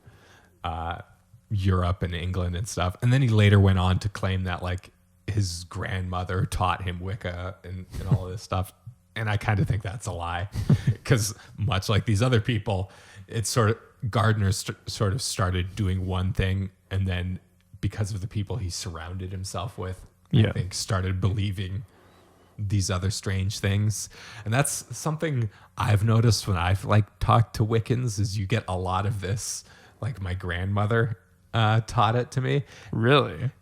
Europe and England and stuff. And then he later went on to claim that like his grandmother taught him Wicca and all of this stuff. And I kind of think that's a lie, because much like these other people, it's sort of Gardner sort of started doing one thing, and then because of the people he surrounded himself with, I think started believing these other strange things. And that's something I've noticed when I've like talked to Wiccans, is you get a lot of this. Like my grandmother taught it to me. Really?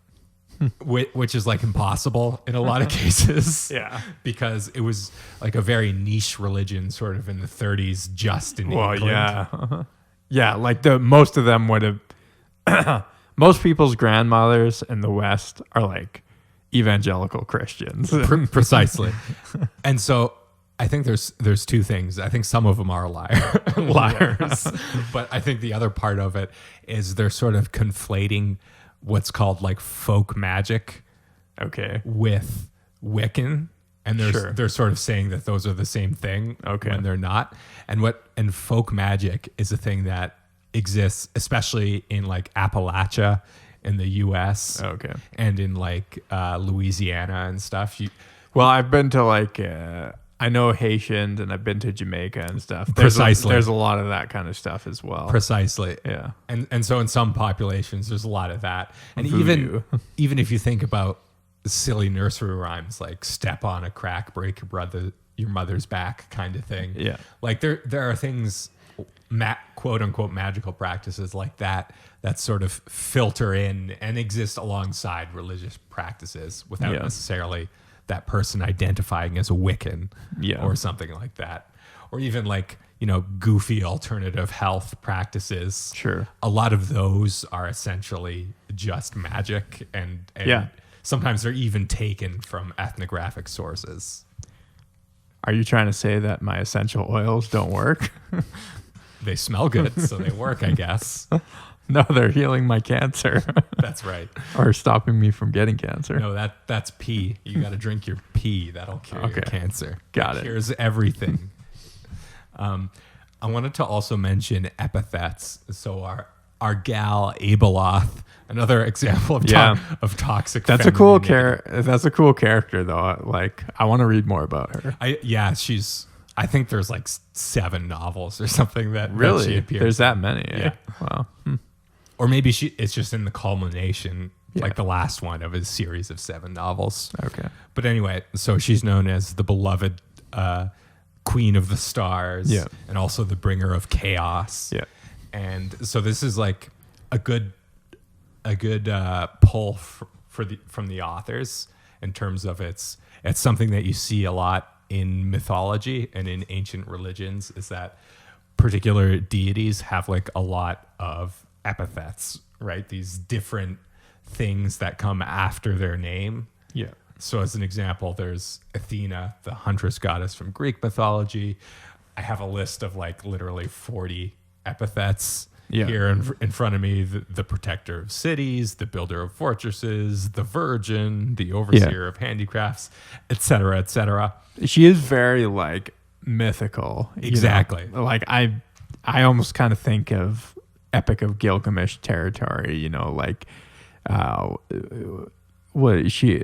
Which is like impossible in a lot of cases. Yeah. Because it was like a very niche religion sort of in the 30s, just in England. Yeah. Yeah, like most of them would have most people's grandmothers in the West are like evangelical Christians. Precisely. And so I think there's two things. I think some of them are liars, but I think the other part of it is they're sort of conflating what's called like folk magic, with Wiccan, and they're sort of saying that those are the same thing, when they're not. And folk magic is a thing that exists, especially in like Appalachia in the U.S. And in like Louisiana and stuff. Well, I've been to like I know Haitians, and I've been to Jamaica and stuff. Precisely. There's a lot of that kind of stuff as well. Precisely. Yeah. And so in some populations, there's a lot of that. And Voodoo. even if you think about silly nursery rhymes like "step on a crack, break your mother's back" kind of thing. Yeah. Like there are things, quote unquote magical practices like that sort of filter in and exist alongside religious practices without necessarily that person identifying as a Wiccan or something like that. Or even like, goofy alternative health practices. Sure. A lot of those are essentially just magic, and sometimes they're even taken from ethnographic sources. Are you trying to say that my essential oils don't work? They smell good, so they work, I guess. No, they're healing my cancer. That's right. Or stopping me from getting cancer. No, that's pee. You got to drink your pee. That'll cure your cancer. Got it. Cures everything. I wanted to also mention epithets. So our gal Abeloth, another example of toxic. That's a cool character. That's a cool character, though. Like, I want to read more about her. I think there's like 7 novels or something that really she appears. There's that many. Yeah. Wow. Or maybe it's just in the culmination, like the last one of a series of 7 novels. Okay. But anyway, so she's known as the beloved Queen of the Stars, and also the bringer of chaos. Yeah. And so this is like a good pull from the authors in terms of it's something that you see a lot in mythology and in ancient religions, is that particular deities have like a lot of epithets, right? These different things that come after their name. Yeah. So as an example, there's Athena, the huntress goddess from Greek mythology. I have a list of like literally 40 epithets here in front of me. The protector of cities, the builder of fortresses, the virgin, the overseer of handicrafts, etc., etc. She is very like mythical. Exactly. Like I almost kind of think of Epic of Gilgamesh territory, like what did she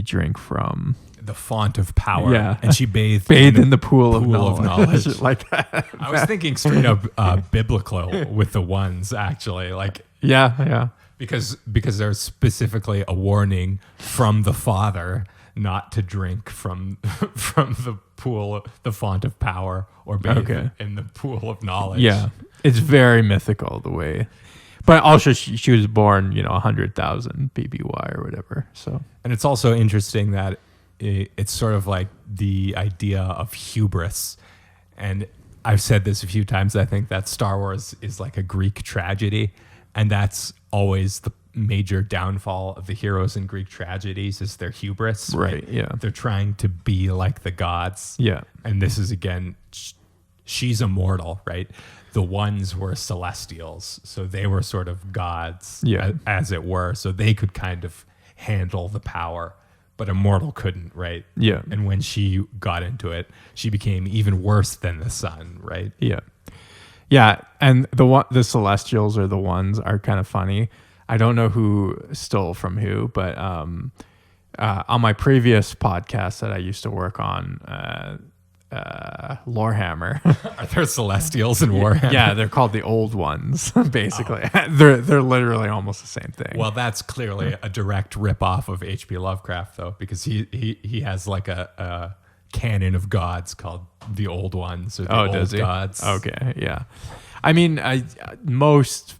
drink from? The font of power. Yeah. And she bathed in the pool of knowledge. Like that. I was thinking straight up biblical with the ones, actually. Like yeah. Because there's specifically a warning from the Father not to drink from the pool, the font of power, or bathe in the pool of knowledge. Yeah. It's very mythical the way. But also she was born, 100,000 BBY or whatever. So, and it's also interesting that it's sort of like the idea of hubris. And I've said this a few times. I think that Star Wars is like a Greek tragedy, and that's always major downfall of the heroes in Greek tragedies is their hubris. Right, yeah. They're trying to be like the gods. Yeah. And this is, again, she's immortal, right? The ones were celestials, so they were sort of gods, Yeah. as it were, so they could kind of handle the power, but immortal couldn't, right? Yeah. And when she got into it, she became even worse than the sun, right? Yeah. Yeah, and the Celestials are the ones are kind of funny. I don't know who stole from who, but on my previous podcast that I used to work on, Lorehammer. Are there celestials in Warhammer? Yeah, they're called the Old Ones, basically. They're literally almost the same thing. Well, that's clearly a direct rip-off of H.P. Lovecraft, though, because he has like a canon of gods called the Old Ones or the Old Gods. Okay, yeah. I mean, most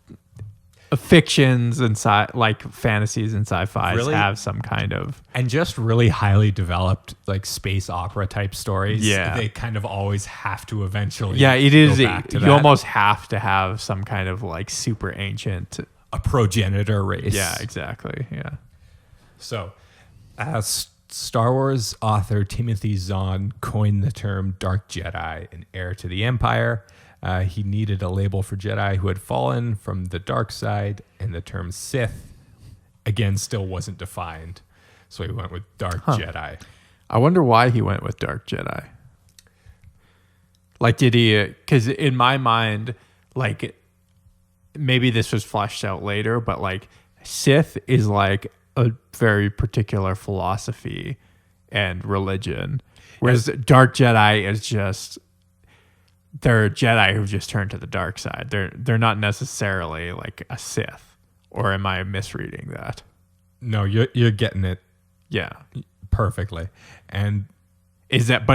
fictions and like fantasies and sci-fi Really? have some kind of, And just really highly developed like space opera type stories. Yeah. They kind of always have to eventually it is. go back to You that. almost have to have some kind of like super ancient. A progenitor race. Yeah, exactly. Yeah. So, Star Wars author Timothy Zahn coined the term Dark Jedi, an heir to the Empire. He needed a label for Jedi who had fallen from the dark side, and the term Sith, again, still wasn't defined. So he went with Dark Jedi. I wonder why he went with Dark Jedi. Like, did he? Because in my mind, like, maybe this was fleshed out later, but like, Sith is like a very particular philosophy and religion, whereas Dark Jedi is just they're Jedi who've just turned to the dark side. They're not necessarily like a Sith, or am I misreading that? No, you're getting it Yeah, perfectly. And is that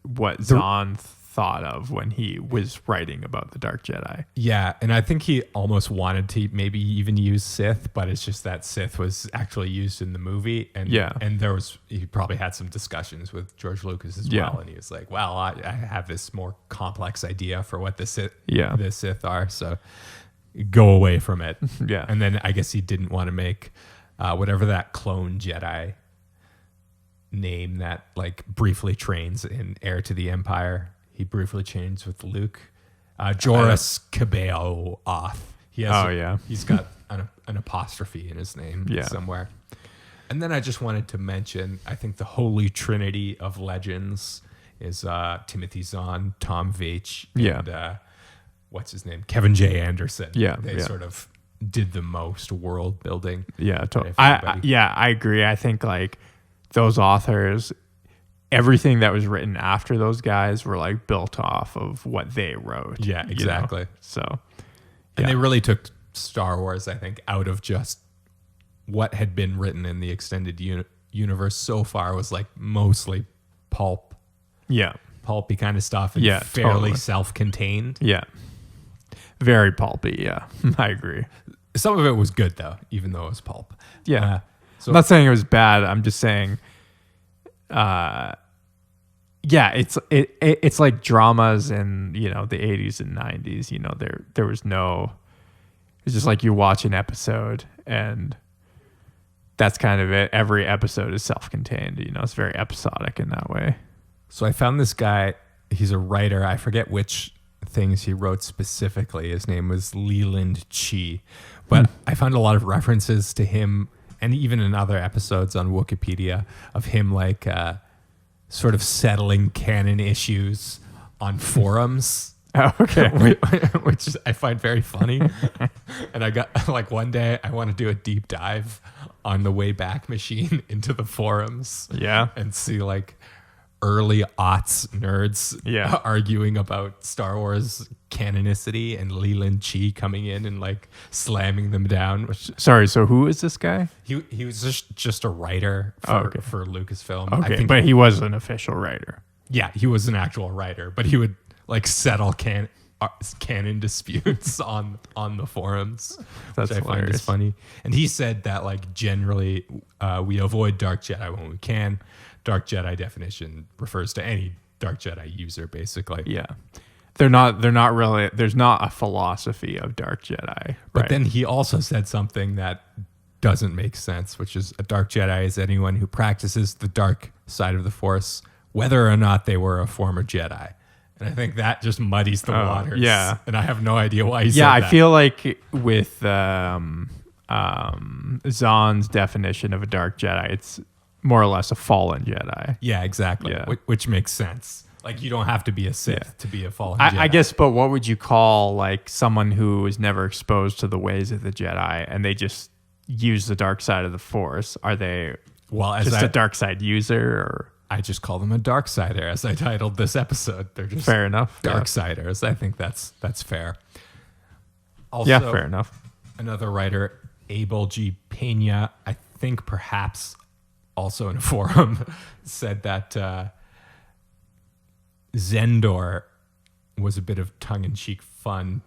what Zahn thought of when he was writing about the Dark Jedi? yeah, and I think he almost wanted to maybe even use Sith, but it's just that Sith was actually used in the movie, and Yeah. and he probably had some discussions with George Lucas as Yeah. well, and he was like, "Well, I have this more complex idea for what the Sith are, so go away from it." Yeah. And then I guess he didn't want to make whatever that clone Jedi name that like briefly trains in Heir to the Empire. He briefly changed with Luke. Joris Cabello Oth. He has he's got an apostrophe in his name somewhere. And then I just wanted to mention, I think the holy trinity of legends is Timothy Zahn, Tom Veitch, and what's his name? Kevin J. Anderson. Yeah, They yeah. sort of did the most world building. Yeah, If I anybody- agree. I think like those authors, everything that was written after those guys were like built off of what they wrote. Yeah, you know? exactly. So, And they really took Star Wars, I think, out of just what had been written in the extended universe so far was like mostly pulpy kind of stuff, and fairly totally. self-contained. Yeah, very pulpy. Yeah, I agree. Some of it was good though, even though it was pulp. Yeah, So I'm not saying it was bad. I'm just saying, it's like dramas in the 80s and 90s. You know, there was no. It's just like you watch an episode and that's kind of it. Every episode is self-contained. You know, it's very episodic in that way. So I found this guy. He's a writer. I forget which things he wrote specifically. His name was Leland Chi, but I found a lot of references to him, and even in other episodes on Wikipedia of him, like sort of settling canon issues on forums. Oh, okay. Which I find very funny. And I got like one day I want to do a deep dive on the Wayback Machine into the forums. Yeah. And see like early aughts nerds arguing about Star Wars canonicity, and Leland Chi coming in and like slamming them down. Sorry, so who is this guy? He was just a writer for Lucasfilm. Okay, I think but he was an official writer. Yeah, he was an actual writer, but he would like settle canon disputes on the forums. That's which I find hilarious. is funny. And he said that like generally we avoid Dark Jedi when we can. Dark Jedi definition refers to any Dark Jedi user, basically. Yeah. They're not really. There's not a philosophy of dark Jedi. But right? then he also said something that doesn't make sense, which is a dark Jedi is anyone who practices the dark side of the Force, whether or not they were a former Jedi. And I think that just muddies the waters. Yeah. And I have no idea why he said Yeah, that. I feel like with Zahn's definition of a dark Jedi, it's more or less a fallen Jedi. Yeah, exactly. Yeah. Which makes sense. Like, you don't have to be a Sith to be a fallen Jedi. I guess, but what would you call like someone who was never exposed to the ways of the Jedi and they just use the dark side of the Force? Are they just a dark side user? Or I just call them a dark sider, as I titled this episode. They're just fair enough. dark siders. I think that's fair. Also, Yeah, fair enough. Another writer, Abel G. Pena, I think perhaps also in a forum, said that Zendor was a bit of tongue-in-cheek fun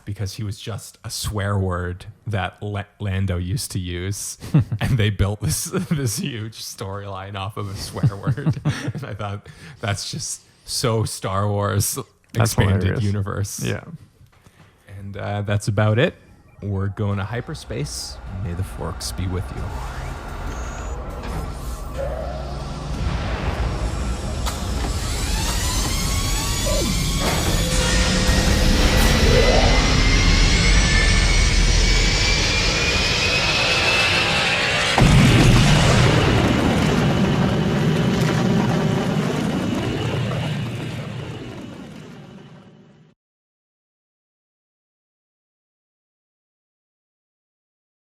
because he was just a swear word that Lando used to use, and they built this huge storyline off of a swear word. And I thought that's just so Star Wars expanded hilarious. universe. Yeah. And that's about it. We're going to hyperspace. May the forks be with you.